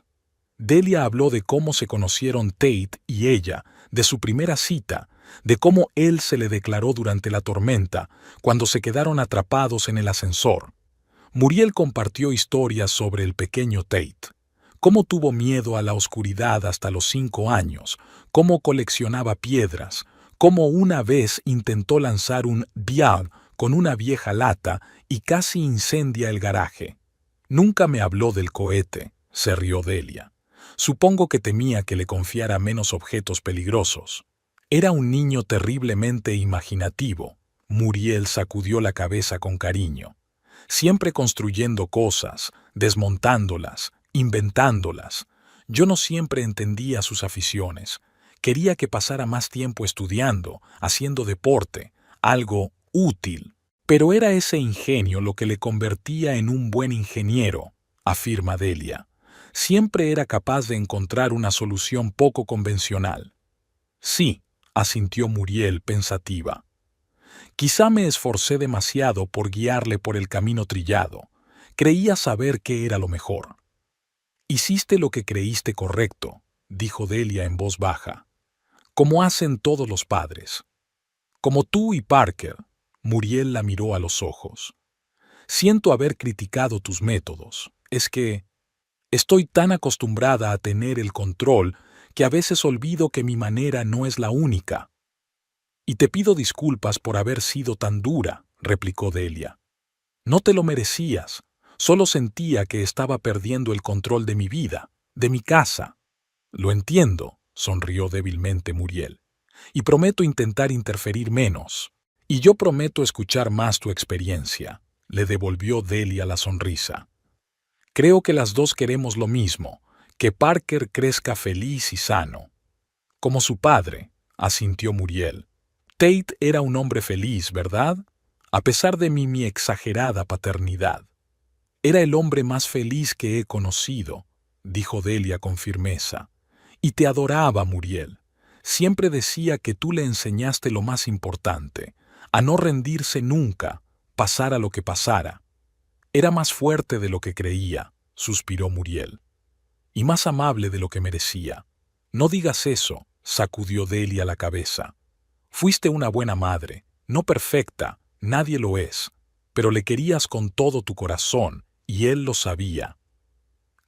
Delia habló de cómo se conocieron Tate y ella, de su primera cita, de cómo él se le declaró durante la tormenta, cuando se quedaron atrapados en el ascensor. Muriel compartió historias sobre el pequeño Tate, cómo tuvo miedo a la oscuridad hasta los 5 años, cómo coleccionaba piedras, cómo una vez intentó lanzar un vial con una vieja lata y casi incendia el garaje. Nunca me habló del cohete, se rió Delia. Supongo que temía que le confiara menos objetos peligrosos. Era un niño terriblemente imaginativo. Muriel sacudió la cabeza con cariño. Siempre construyendo cosas, desmontándolas, inventándolas. Yo no siempre entendía sus aficiones. Quería que pasara más tiempo estudiando, haciendo deporte, algo útil. Pero era ese ingenio lo que le convertía en un buen ingeniero, afirma Delia. Siempre era capaz de encontrar una solución poco convencional. Sí, asintió Muriel pensativa. Quizá me esforcé demasiado por guiarle por el camino trillado. Creía saber qué era lo mejor. Hiciste lo que creíste correcto, dijo Delia en voz baja. Como hacen todos los padres. Como tú y Parker. Muriel la miró a los ojos. Siento haber criticado tus métodos. Es que estoy tan acostumbrada a tener el control que a veces olvido que mi manera no es la única. Y te pido disculpas por haber sido tan dura, replicó Delia. No te lo merecías. Solo sentía que estaba perdiendo el control de mi vida, de mi casa. Lo entiendo, sonrió débilmente Muriel. Y prometo intentar interferir menos. Y yo prometo escuchar más tu experiencia, le devolvió Delia la sonrisa. Creo que las dos queremos lo mismo, Que Parker crezca feliz y sano. Como su padre, asintió Muriel. Tate era un hombre feliz, ¿verdad? A pesar de mi exagerada paternidad. Era el hombre más feliz que he conocido, dijo Delia con firmeza. Y te adoraba, Muriel. Siempre decía que tú le enseñaste lo más importante, a no rendirse nunca, pasara lo que pasara. Era más fuerte de lo que creía, suspiró Muriel. Y más amable de lo que merecía. No digas eso, sacudió Delia la cabeza. Fuiste una buena madre, no perfecta, nadie lo es, pero le querías con todo tu corazón, y él lo sabía.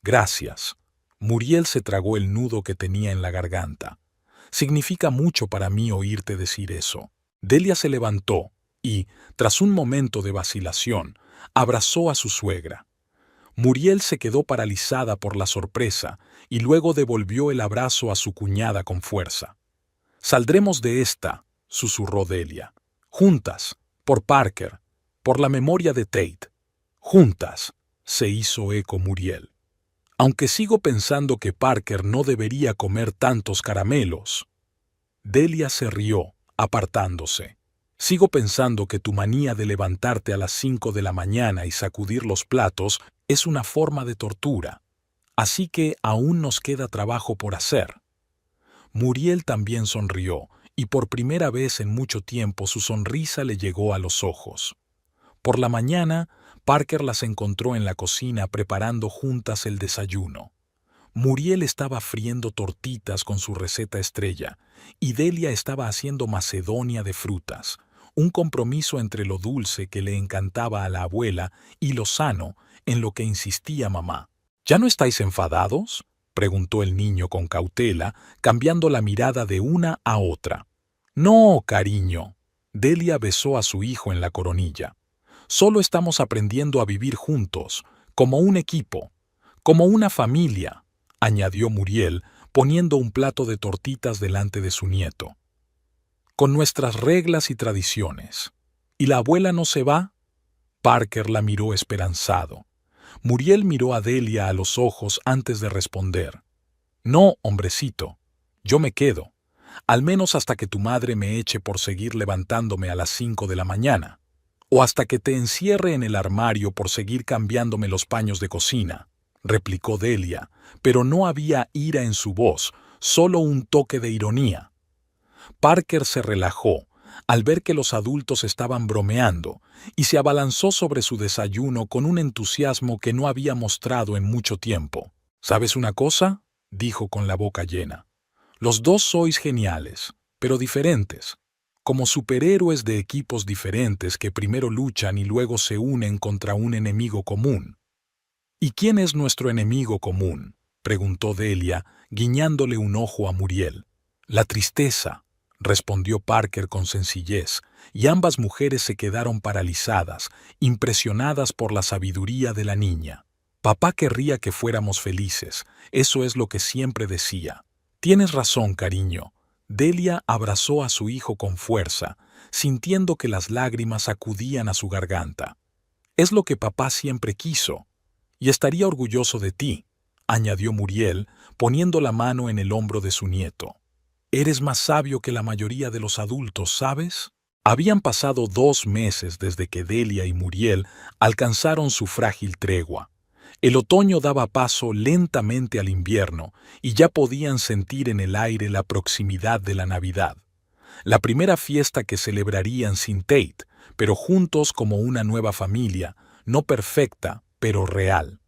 Gracias. Muriel se tragó el nudo que tenía en la garganta. Significa mucho para mí oírte decir eso. Delia se levantó y, tras un momento de vacilación, abrazó a su suegra. Muriel se quedó paralizada por la sorpresa y luego devolvió el abrazo a su cuñada con fuerza. «Saldremos de esta», susurró Delia. «Juntas, por Parker, por la memoria de Tate. Juntas», se hizo eco Muriel. «Aunque sigo pensando que Parker no debería comer tantos caramelos». Delia se rió, apartándose. «Sigo pensando que tu manía de levantarte a las 5 de la mañana y sacudir los platos es una forma de tortura. Así que aún nos queda trabajo por hacer». Muriel también sonrió, y por primera vez en mucho tiempo su sonrisa le llegó a los ojos. Por la mañana, Parker las encontró en la cocina preparando juntas el desayuno. Muriel estaba friendo tortitas con su receta estrella, y Delia estaba haciendo macedonia de frutas, un compromiso entre lo dulce que le encantaba a la abuela y lo sano en lo que insistía mamá. «¿Ya no estáis enfadados?», preguntó el niño con cautela, cambiando la mirada de una a otra. «No, cariño». Delia besó a su hijo en la coronilla. «Solo estamos aprendiendo a vivir juntos, como un equipo, como una familia», añadió Muriel, poniendo un plato de tortitas delante de su nieto. «Con nuestras reglas y tradiciones. ¿Y la abuela no se va?». Parker la miró esperanzado. Muriel miró a Delia a los ojos antes de responder. «No, hombrecito, yo me quedo, al menos hasta que tu madre me eche por seguir levantándome a las 5 de la mañana, o hasta que te encierre en el armario por seguir cambiándome los paños de cocina», replicó Delia, pero no había ira en su voz, solo un toque de ironía. Parker se relajó al ver que los adultos estaban bromeando y se abalanzó sobre su desayuno con un entusiasmo que no había mostrado en mucho tiempo. «¿Sabes una cosa?», dijo con la boca llena. «Los dos sois geniales, pero diferentes, como superhéroes de equipos diferentes que primero luchan y luego se unen contra un enemigo común». «¿Y quién es nuestro enemigo común?», preguntó Delia, guiñándole un ojo a Muriel. «La tristeza», respondió Parker con sencillez, y ambas mujeres se quedaron paralizadas, impresionadas por la sabiduría de la niña. «Papá querría que fuéramos felices, eso es lo que siempre decía». «Tienes razón, cariño». Delia abrazó a su hijo con fuerza, sintiendo que las lágrimas acudían a su garganta. «Es lo que papá siempre quiso. Y estaría orgulloso de ti», añadió Muriel, poniendo la mano en el hombro de su nieto. «Eres más sabio que la mayoría de los adultos, ¿sabes?». Habían pasado 2 meses desde que Delia y Muriel alcanzaron su frágil tregua. El otoño daba paso lentamente al invierno y ya podían sentir en el aire la proximidad de la Navidad. La primera fiesta que celebrarían sin Tate, pero juntos como una nueva familia, no perfecta, pero real.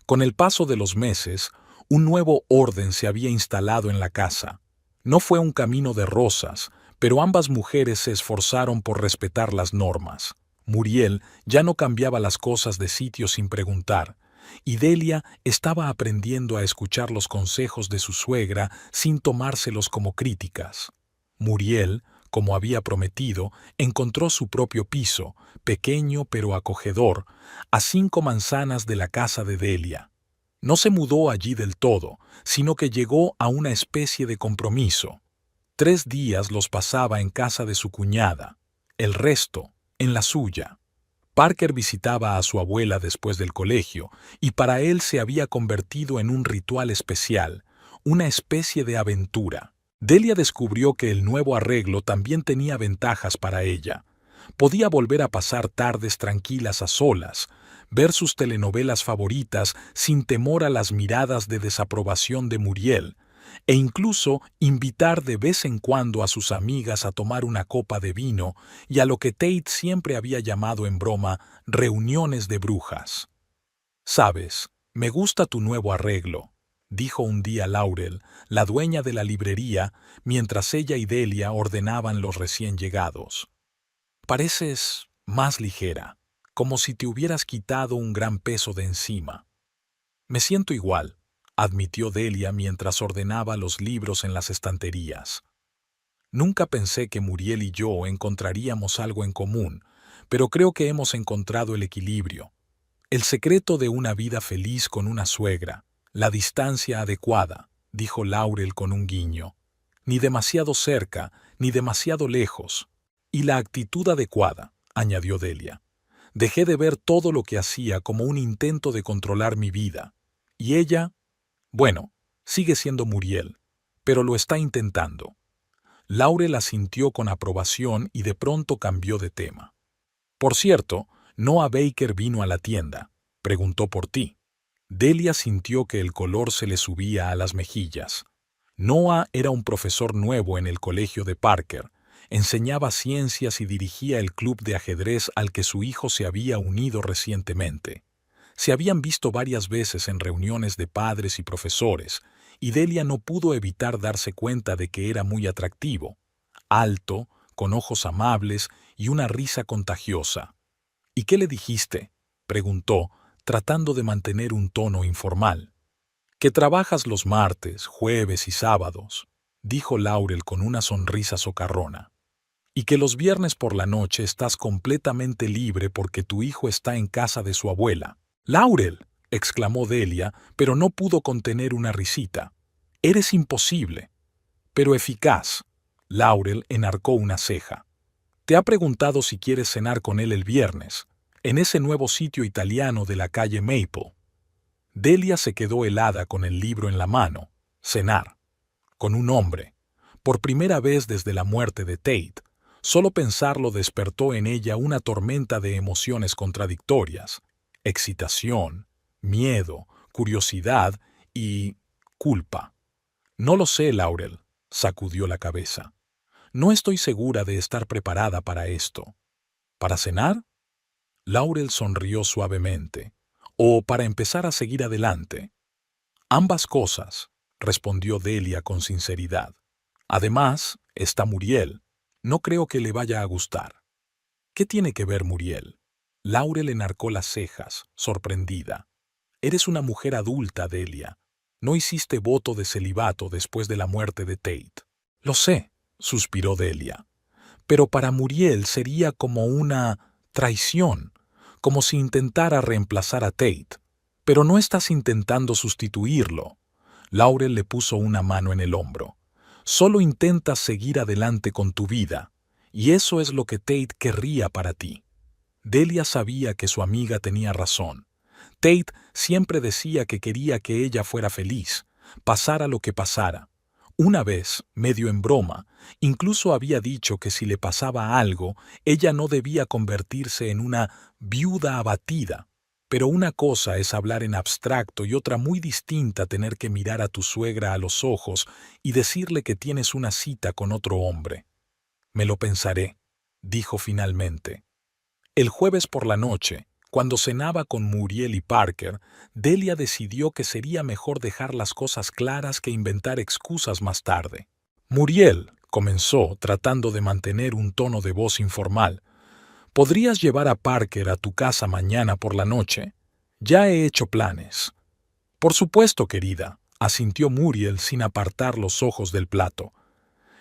Con el paso de los meses, un nuevo orden se había instalado en la casa. No fue un camino de rosas, pero ambas mujeres se esforzaron por respetar las normas. Muriel ya no cambiaba las cosas de sitio sin preguntar, y Delia estaba aprendiendo a escuchar los consejos de su suegra sin tomárselos como críticas. Muriel, como había prometido, encontró su propio piso, pequeño pero acogedor, a 5 manzanas de la casa de Delia. No se mudó allí del todo, sino que llegó a una especie de compromiso. 3 días los pasaba en casa de su cuñada, el resto en la suya. Parker visitaba a su abuela después del colegio, y para él se había convertido en un ritual especial, una especie de aventura. Delia descubrió que el nuevo arreglo también tenía ventajas para ella. Podía volver a pasar tardes tranquilas a solas, ver sus telenovelas favoritas sin temor a las miradas de desaprobación de Muriel, e incluso invitar de vez en cuando a sus amigas a tomar una copa de vino y a lo que Tate siempre había llamado en broma reuniones de brujas. «Sabes, me gusta tu nuevo arreglo», dijo un día Laurel, la dueña de la librería, mientras ella y Delia ordenaban los recién llegados. «Pareces más ligera, como si te hubieras quitado un gran peso de encima». «Me siento igual», admitió Delia mientras ordenaba los libros en las estanterías. «Nunca pensé que Muriel y yo encontraríamos algo en común, pero creo que hemos encontrado el equilibrio. El secreto de una vida feliz con una suegra, la distancia adecuada», dijo Laurel con un guiño. «Ni demasiado cerca, ni demasiado lejos. Y la actitud adecuada», añadió Delia. «Dejé de ver todo lo que hacía como un intento de controlar mi vida. Y ella, bueno, sigue siendo Muriel, pero lo está intentando». Laurel asintió con aprobación y de pronto cambió de tema. «Por cierto, Noah Baker vino a la tienda. Preguntó por ti». Delia sintió que el color se le subía a las mejillas. Noah era un profesor nuevo en el colegio de Parker. Enseñaba ciencias y dirigía el club de ajedrez al que su hijo se había unido recientemente. Se habían visto varias veces en reuniones de padres y profesores, y Delia no pudo evitar darse cuenta de que era muy atractivo, alto, con ojos amables y una risa contagiosa. «¿Y qué le dijiste?», preguntó, tratando de mantener un tono informal. «Que trabajas los martes, jueves y sábados», dijo Laurel con una sonrisa socarrona. «Y que los viernes por la noche estás completamente libre porque tu hijo está en casa de su abuela». «¡Laurel!», exclamó Delia, pero no pudo contener una risita. «Eres imposible». «Pero eficaz». Laurel enarcó una ceja. «Te ha preguntado si quieres cenar con él el viernes, en ese nuevo sitio italiano de la calle Maple». Delia se quedó helada con el libro en la mano. Cenar. Con un hombre. Por primera vez desde la muerte de Tate. Solo pensarlo despertó en ella una tormenta de emociones contradictorias. Excitación, miedo, curiosidad y culpa. «No lo sé, Laurel», sacudió la cabeza. «No estoy segura de estar preparada para esto». «¿Para cenar?». Laurel sonrió suavemente. «¿O para empezar a seguir adelante?». «Ambas cosas», respondió Delia con sinceridad. «Además, está Muriel. No creo que le vaya a gustar». «¿Qué tiene que ver Muriel?». Laurel enarcó las cejas, sorprendida. «Eres una mujer adulta, Delia. No hiciste voto de celibato después de la muerte de Tate». «Lo sé», suspiró Delia. «Pero para Muriel sería como una traición, como si intentara reemplazar a Tate. Pero no estás intentando sustituirlo». Laurel le puso una mano en el hombro. «Solo intentas seguir adelante con tu vida, y eso es lo que Tate querría para ti». Delia sabía que su amiga tenía razón. Tate siempre decía que quería que ella fuera feliz, pasara lo que pasara. Una vez, medio en broma, incluso había dicho que si le pasaba algo, ella no debía convertirse en una viuda abatida. Pero una cosa es hablar en abstracto y otra muy distinta tener que mirar a tu suegra a los ojos y decirle que tienes una cita con otro hombre. «Me lo pensaré», dijo finalmente. El jueves por la noche, cuando cenaba con Muriel y Parker, Delia decidió que sería mejor dejar las cosas claras que inventar excusas más tarde. «Muriel», comenzó, tratando de mantener un tono de voz informal, «¿podrías llevar a Parker a tu casa mañana por la noche? Ya he hecho planes». «Por supuesto, querida», asintió Muriel sin apartar los ojos del plato.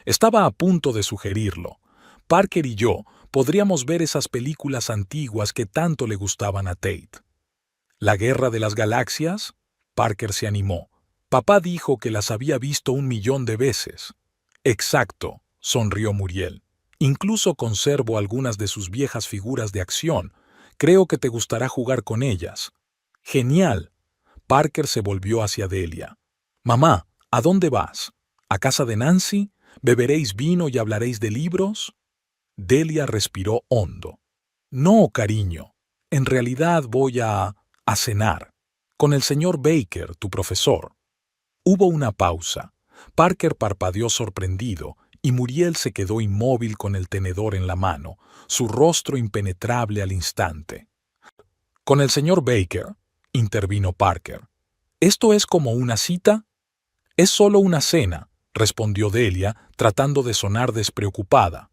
Estaba a punto de sugerirlo. Parker y yo podríamos ver esas películas antiguas que tanto le gustaban a Tate. «¿La Guerra de las Galaxias?». Parker se animó. «Papá dijo que las había visto 1.000.000 de veces». «Exacto», sonrió Muriel. «Incluso conservo algunas de sus viejas figuras de acción. Creo que te gustará jugar con ellas. Genial. Parker se volvió hacia Delia. Mamá, ¿a dónde vas? ¿A casa de Nancy? ¿Beberéis vino y hablaréis de libros? Delia respiró hondo. No, cariño. En realidad voy a cenar. Con el señor Baker, tu profesor. Hubo una pausa. Parker parpadeó sorprendido y Muriel se quedó inmóvil con el tenedor en la mano, su rostro impenetrable al instante. «¿Con el señor Baker?», intervino Parker. «¿Esto es como una cita?». «Es solo una cena», respondió Delia, tratando de sonar despreocupada.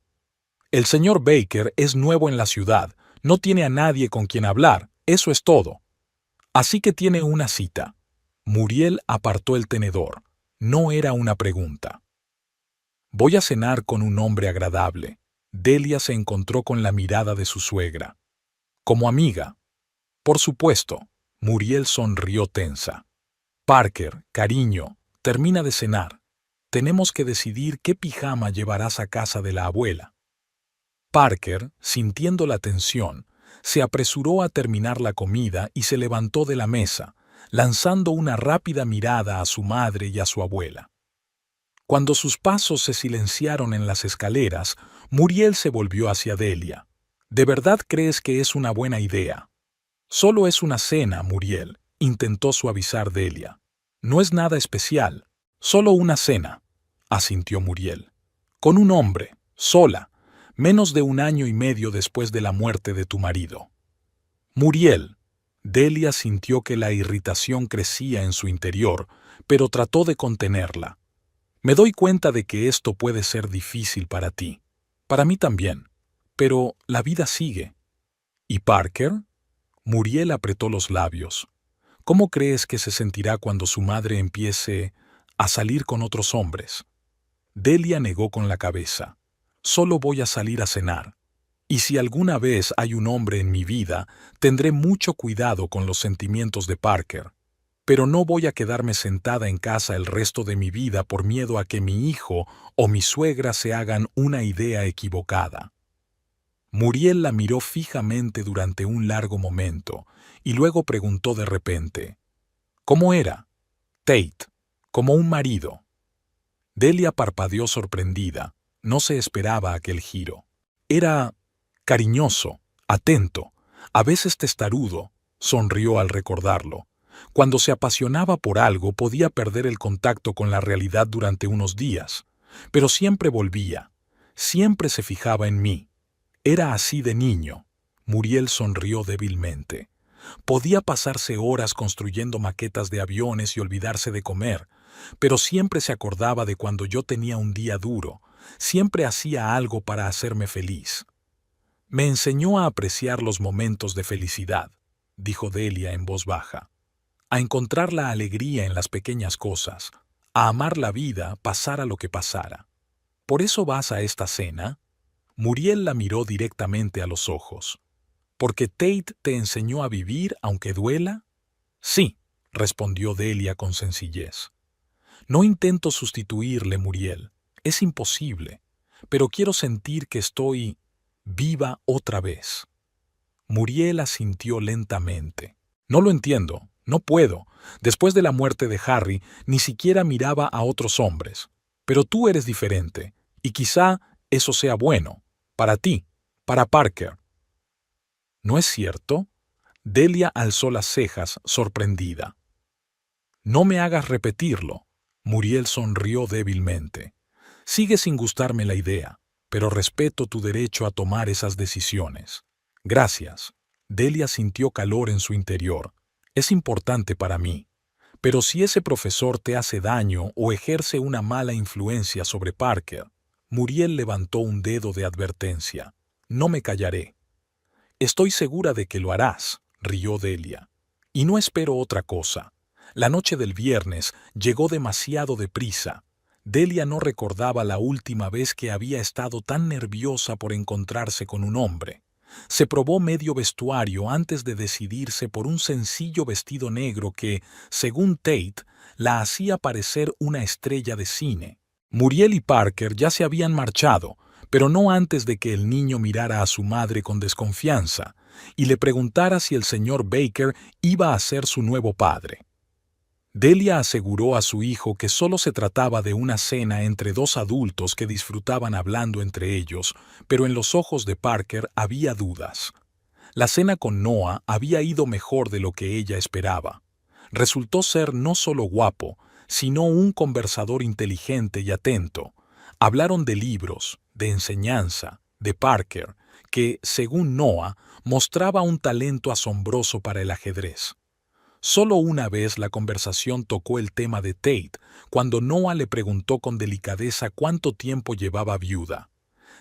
«El señor Baker es nuevo en la ciudad, no tiene a nadie con quien hablar, eso es todo. Así que tiene una cita». Muriel apartó el tenedor. No era una pregunta. «Voy a cenar con un hombre agradable». Delia se encontró con la mirada de su suegra. «Como amiga». «Por supuesto». Muriel sonrió tensa. «Parker, cariño, termina de cenar. Tenemos que decidir qué pijama llevarás a casa de la abuela». Parker, sintiendo la tensión, se apresuró a terminar la comida y se levantó de la mesa, lanzando una rápida mirada a su madre y a su abuela. Cuando sus pasos se silenciaron en las escaleras, Muriel se volvió hacia Delia. «¿De verdad crees que es una buena idea?» «Solo es una cena, Muriel», intentó suavizar Delia. «No es nada especial, solo una cena», asintió Muriel. «Con un hombre, sola, menos de 1 año y medio después de la muerte de tu marido». «Muriel». Delia sintió que la irritación crecía en su interior, pero trató de contenerla. «Me doy cuenta de que esto puede ser difícil para ti. Para mí también. Pero la vida sigue». «¿Y Parker?». Muriel apretó los labios. «¿Cómo crees que se sentirá cuando su madre empiece a salir con otros hombres?». Delia negó con la cabeza. «Solo voy a salir a cenar. Y si alguna vez hay un hombre en mi vida, tendré mucho cuidado con los sentimientos de Parker. Pero no voy a quedarme sentada en casa el resto de mi vida por miedo a que mi hijo o mi suegra se hagan una idea equivocada». Muriel la miró fijamente durante un largo momento y luego preguntó de repente: «¿Cómo era?» «Tate, como un marido». Delia parpadeó sorprendida. No se esperaba aquel giro. «Era cariñoso, atento, a veces testarudo», sonrió al recordarlo. «Cuando se apasionaba por algo podía perder el contacto con la realidad durante unos días, pero siempre volvía, siempre se fijaba en mí. Era así de niño». Muriel sonrió débilmente. Podía pasarse horas construyendo maquetas de aviones y olvidarse de comer, pero siempre se acordaba de cuando yo tenía un día duro, siempre hacía algo para hacerme feliz. «Me enseñó a apreciar los momentos de felicidad», dijo Delia en voz baja, «a encontrar la alegría en las pequeñas cosas, a amar la vida, pasara lo que pasara. ¿Por eso vas a esta cena?». Muriel la miró directamente a los ojos. «¿Porque Tate te enseñó a vivir aunque duela?». «Sí», respondió Delia con sencillez. «No intento sustituirle, Muriel. Es imposible. Pero quiero sentir que estoy viva otra vez». Muriel asintió lentamente. «No lo entiendo. No puedo. Después de la muerte de Harry, ni siquiera miraba a otros hombres. Pero tú eres diferente, y quizá eso sea bueno. Para ti, para Parker». «¿No es cierto?». Delia alzó las cejas, sorprendida. «No me hagas repetirlo». Muriel sonrió débilmente. «Sigue sin gustarme la idea, pero respeto tu derecho a tomar esas decisiones». «Gracias». Delia sintió calor en su interior. «Es importante para mí. Pero si ese profesor te hace daño o ejerce una mala influencia sobre Parker». Muriel levantó un dedo de advertencia. «No me callaré». «Estoy segura de que lo harás», rió Delia. «Y no espero otra cosa». La noche del viernes llegó demasiado deprisa. Delia no recordaba la última vez que había estado tan nerviosa por encontrarse con un hombre. Se probó medio vestuario antes de decidirse por un sencillo vestido negro que, según Tate, la hacía parecer una estrella de cine. Muriel y Parker ya se habían marchado, pero no antes de que el niño mirara a su madre con desconfianza, y le preguntara si el señor Baker iba a ser su nuevo padre. Delia aseguró a su hijo que solo se trataba de una cena entre dos adultos que disfrutaban hablando entre ellos, pero en los ojos de Parker había dudas. La cena con Noah había ido mejor de lo que ella esperaba. Resultó ser no solo guapo, sino un conversador inteligente y atento. Hablaron de libros, de enseñanza, de Parker, que, según Noah, mostraba un talento asombroso para el ajedrez. Solo una vez la conversación tocó el tema de Tate, cuando Noah le preguntó con delicadeza cuánto tiempo llevaba viuda.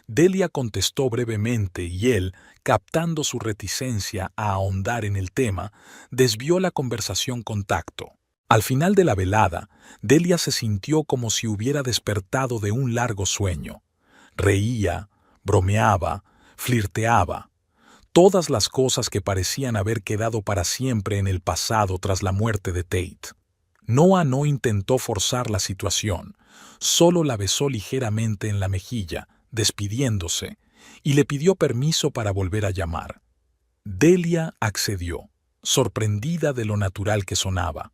Delia contestó brevemente y él, captando su reticencia a ahondar en el tema, desvió la conversación con tacto. Al final de la velada, Delia se sintió como si hubiera despertado de un largo sueño. Reía, bromeaba, flirteaba. Todas las cosas que parecían haber quedado para siempre en el pasado tras la muerte de Tate. Noah no intentó forzar la situación, solo la besó ligeramente en la mejilla, despidiéndose, y le pidió permiso para volver a llamar. Delia accedió, sorprendida de lo natural que sonaba.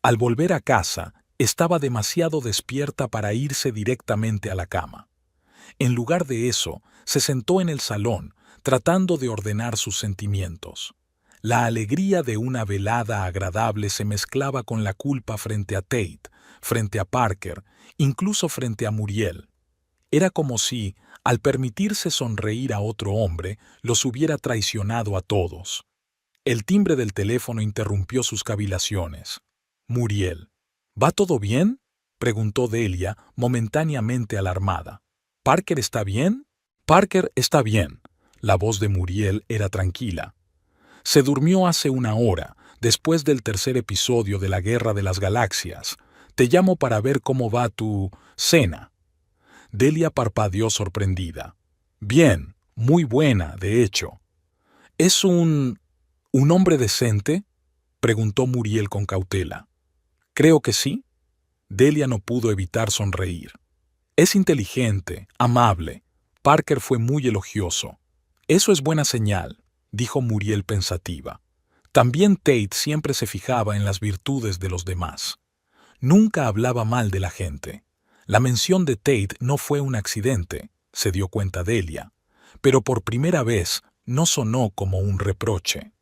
Al volver a casa, estaba demasiado despierta para irse directamente a la cama. En lugar de eso, se sentó en el salón, tratando de ordenar sus sentimientos. La alegría de una velada agradable se mezclaba con la culpa frente a Tate, frente a Parker, incluso frente a Muriel. Era como si, al permitirse sonreír a otro hombre, los hubiera traicionado a todos. El timbre del teléfono interrumpió sus cavilaciones. Muriel. ¿Va todo bien?, preguntó Delia, momentáneamente alarmada. ¿Parker está bien? Parker está bien. La voz de Muriel era tranquila. Se durmió hace una hora, después del tercer episodio de la Guerra de las Galaxias. Te llamo para ver cómo va tu cena. Delia parpadeó sorprendida. Bien, muy buena, de hecho. ¿Es un hombre decente?, preguntó Muriel con cautela. Creo que sí. Delia no pudo evitar sonreír. Es inteligente, amable. Parker fue muy elogioso. Eso es buena señal, dijo Muriel pensativa. También Tate siempre se fijaba en las virtudes de los demás. Nunca hablaba mal de la gente. La mención de Tate no fue un accidente, se dio cuenta Delia, pero por primera vez no sonó como un reproche.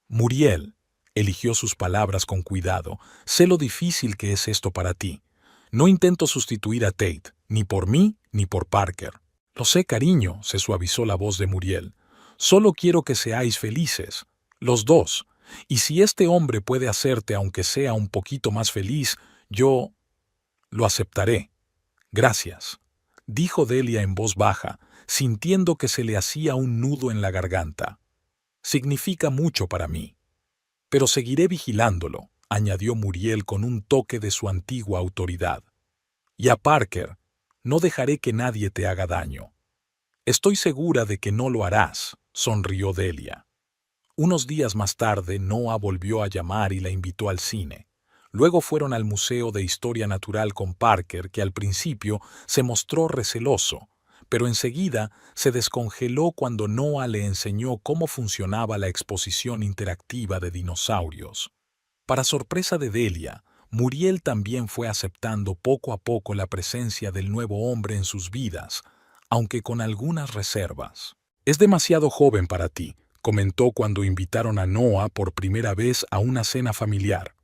Muriel, eligió sus palabras con cuidado, sé lo difícil que es esto para ti. No intento sustituir a Tate, ni por mí ni por Parker. Lo sé, cariño, se suavizó la voz de Muriel. Solo quiero que seáis felices, los dos. Y si este hombre puede hacerte aunque sea un poquito más feliz, yo lo aceptaré. Gracias, dijo Delia en voz baja, sintiendo que se le hacía un nudo en la garganta. Significa mucho para mí. Pero seguiré vigilándolo, añadió Muriel con un toque de su antigua autoridad. Y a Parker, no dejaré que nadie te haga daño. Estoy segura de que no lo harás, sonrió Delia. Unos días más tarde, Noah volvió a llamar y la invitó al cine. Luego fueron al Museo de Historia Natural con Parker, que al principio se mostró receloso, pero enseguida se descongeló cuando Noah le enseñó cómo funcionaba la exposición interactiva de dinosaurios. Para sorpresa de Delia, Muriel también fue aceptando poco a poco la presencia del nuevo hombre en sus vidas, aunque con algunas reservas. Es demasiado joven para ti, comentó cuando invitaron a Noah por primera vez a una cena familiar.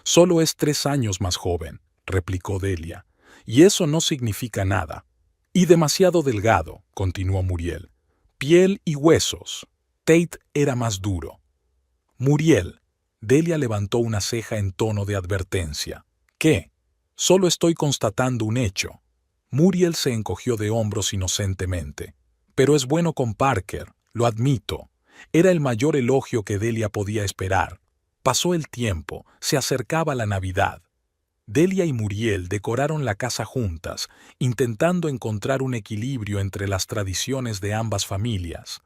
Solo es 3 años más joven, replicó Delia, y eso no significa nada. Y demasiado delgado, continuó Muriel. Piel y huesos. Tate era más duro. Muriel. Delia levantó una ceja en tono de advertencia. ¿Qué? Solo estoy constatando un hecho. Muriel se encogió de hombros inocentemente. Pero es bueno con Parker, lo admito. Era el mayor elogio que Delia podía esperar. Pasó el tiempo, se acercaba la Navidad. Delia y Muriel decoraron la casa juntas, intentando encontrar un equilibrio entre las tradiciones de ambas familias.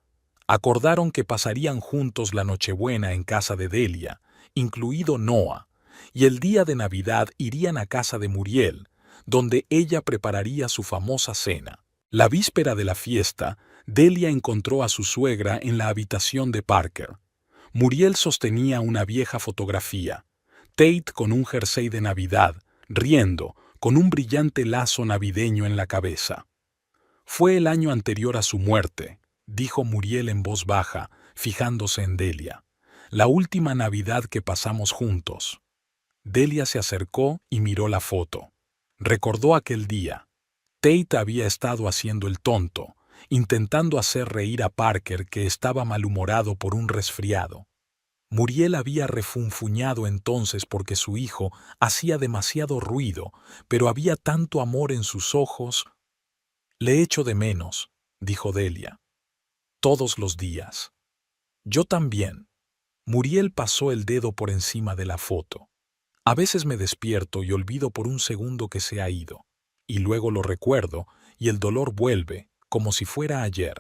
Acordaron que pasarían juntos la Nochebuena en casa de Delia, incluido Noah, y el día de Navidad irían a casa de Muriel, donde ella prepararía su famosa cena. La víspera de la fiesta, Delia encontró a su suegra en la habitación de Parker. Muriel sostenía una vieja fotografía. Tate con un jersey de Navidad, riendo, con un brillante lazo navideño en la cabeza. Fue el año anterior a su muerte, dijo Muriel en voz baja, fijándose en Delia. La última Navidad que pasamos juntos. Delia se acercó y miró la foto. Recordó aquel día. Tate había estado haciendo el tonto, intentando hacer reír a Parker, que estaba malhumorado por un resfriado. Muriel había refunfuñado entonces porque su hijo hacía demasiado ruido, pero había tanto amor en sus ojos. «Le echo de menos», dijo Delia. «Todos los días». «Yo también». Muriel pasó el dedo por encima de la foto. «A veces me despierto y olvido por un segundo que se ha ido, y luego lo recuerdo y el dolor vuelve, como si fuera ayer».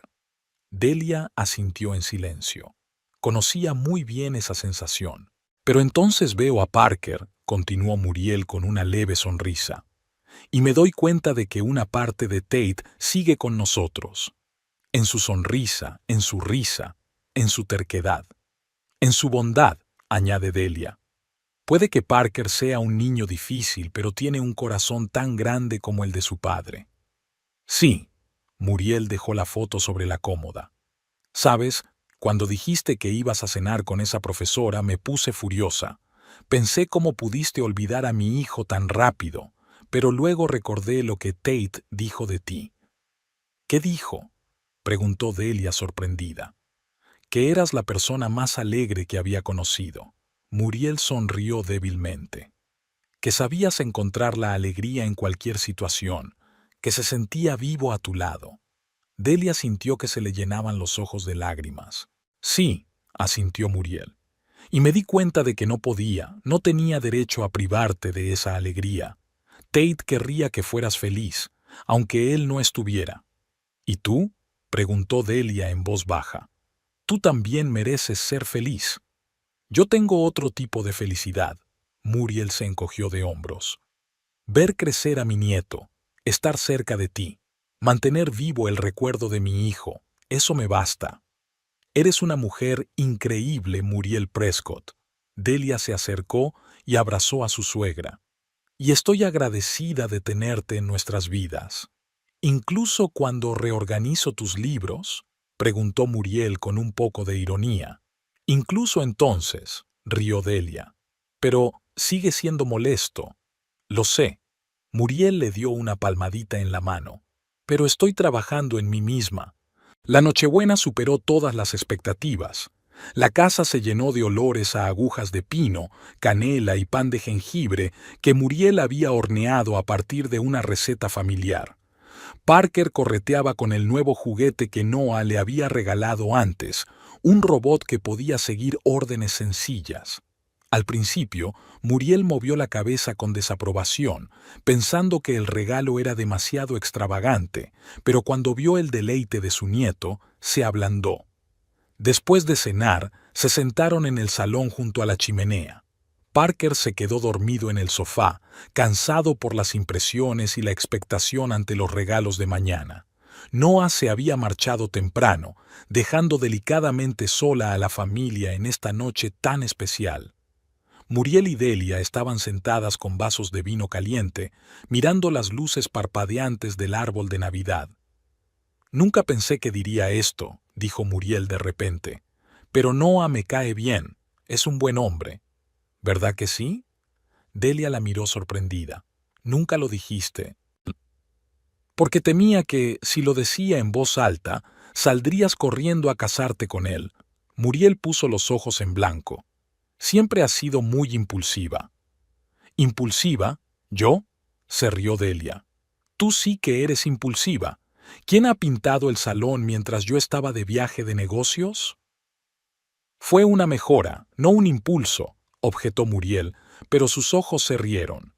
Delia asintió en silencio. Conocía muy bien esa sensación. «Pero entonces veo a Parker», continuó Muriel con una leve sonrisa, «y me doy cuenta de que una parte de Tate sigue con nosotros. En su sonrisa, en su risa, en su terquedad. En su bondad», añade Delia. «Puede que Parker sea un niño difícil, pero tiene un corazón tan grande como el de su padre». «Sí». Muriel dejó la foto sobre la cómoda. «¿Sabes? Cuando dijiste que ibas a cenar con esa profesora me puse furiosa. Pensé cómo pudiste olvidar a mi hijo tan rápido, pero luego recordé lo que Tate dijo de ti». «¿Qué dijo?», preguntó Delia sorprendida. «Que eras la persona más alegre que había conocido». Muriel sonrió débilmente. «Que sabías encontrar la alegría en cualquier situación, que se sentía vivo a tu lado». Delia sintió que se le llenaban los ojos de lágrimas. «Sí», asintió Muriel. «Y me di cuenta de que no tenía derecho a privarte de esa alegría. Tate querría que fueras feliz, aunque él no estuviera». «¿Y tú?», preguntó Delia en voz baja. «Tú también mereces ser feliz». «Yo tengo otro tipo de felicidad». Muriel se encogió de hombros. «Ver crecer a mi nieto, estar cerca de ti, mantener vivo el recuerdo de mi hijo, eso me basta». «Eres una mujer increíble, Muriel Prescott». Delia se acercó y abrazó a su suegra. «Y estoy agradecida de tenerte en nuestras vidas». «¿Incluso cuando reorganizo tus libros?», preguntó Muriel con un poco de ironía. «Incluso entonces», rió Delia. «Pero sigue siendo molesto». «Lo sé». Muriel le dio una palmadita en la mano. «Pero estoy trabajando en mí misma». La Nochebuena superó todas las expectativas. La casa se llenó de olores a agujas de pino, canela y pan de jengibre que Muriel había horneado a partir de una receta familiar. Parker correteaba con el nuevo juguete que Noah le había regalado antes, un robot que podía seguir órdenes sencillas. Al principio, Muriel movió la cabeza con desaprobación, pensando que el regalo era demasiado extravagante, pero cuando vio el deleite de su nieto, se ablandó. Después de cenar, se sentaron en el salón junto a la chimenea. Parker se quedó dormido en el sofá, cansado por las impresiones y la expectación ante los regalos de mañana. Noah se había marchado temprano, dejando delicadamente sola a la familia en esta noche tan especial. Muriel y Delia estaban sentadas con vasos de vino caliente, mirando las luces parpadeantes del árbol de Navidad. «Nunca pensé que diría esto», dijo Muriel de repente, «pero Noah me cae bien, es un buen hombre». «¿Verdad que sí?». Delia la miró sorprendida. «Nunca lo dijiste». «Porque temía que, si lo decía en voz alta, saldrías corriendo a casarte con él». Muriel puso los ojos en blanco. «Siempre has sido muy impulsiva». «¿Impulsiva? ¿Yo?», se rió Delia. «Tú sí que eres impulsiva. ¿Quién ha pintado el salón mientras yo estaba de viaje de negocios?». «Fue una mejora, no un impulso», objetó Muriel, pero sus ojos se rieron.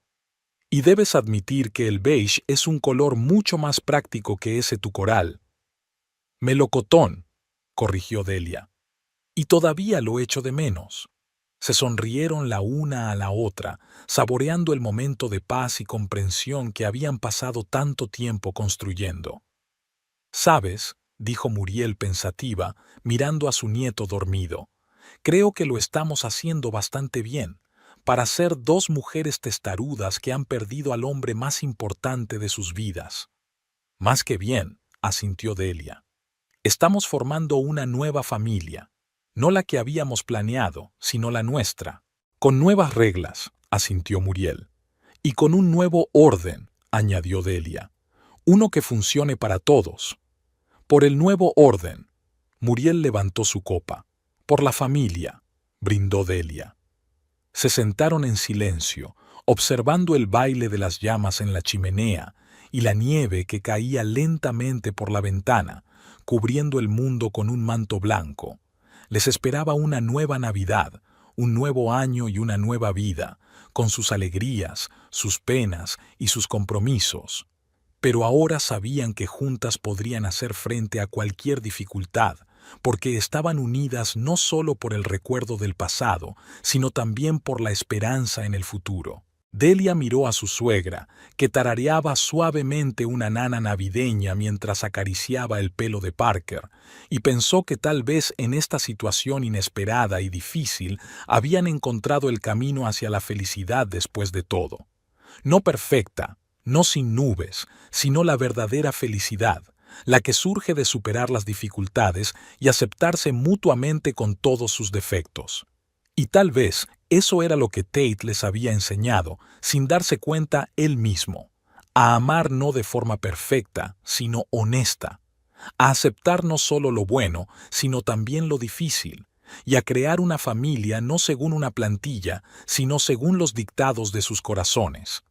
«Y debes admitir que el beige es un color mucho más práctico que ese tu coral». «Melocotón», corrigió Delia. «Y todavía lo echo de menos». Se sonrieron la una a la otra, saboreando el momento de paz y comprensión que habían pasado tanto tiempo construyendo. «¿Sabes?», dijo Muriel pensativa, mirando a su nieto dormido. Creo que lo estamos haciendo bastante bien, para ser dos mujeres testarudas que han perdido al hombre más importante de sus vidas. Más que bien, asintió Delia. Estamos formando una nueva familia, no la que habíamos planeado, sino la nuestra. Con nuevas reglas, asintió Muriel. Y con un nuevo orden, añadió Delia. Uno que funcione para todos. Por el nuevo orden. Muriel levantó su copa. Por la familia, brindó Delia. Se sentaron en silencio, observando el baile de las llamas en la chimenea y la nieve que caía lentamente por la ventana, cubriendo el mundo con un manto blanco. Les esperaba una nueva Navidad, un nuevo año y una nueva vida, con sus alegrías, sus penas y sus compromisos. Pero ahora sabían que juntas podrían hacer frente a cualquier dificultad, porque estaban unidas no solo por el recuerdo del pasado, sino también por la esperanza en el futuro. Delia miró a su suegra, que tarareaba suavemente una nana navideña mientras acariciaba el pelo de Parker, y pensó que tal vez en esta situación inesperada y difícil habían encontrado el camino hacia la felicidad después de todo. No perfecta, no sin nubes, sino la verdadera felicidad, la que surge de superar las dificultades y aceptarse mutuamente con todos sus defectos. Y tal vez eso era lo que Tate les había enseñado, sin darse cuenta él mismo, a amar no de forma perfecta, sino honesta, a aceptar no solo lo bueno, sino también lo difícil, y a crear una familia no según una plantilla, sino según los dictados de sus corazones.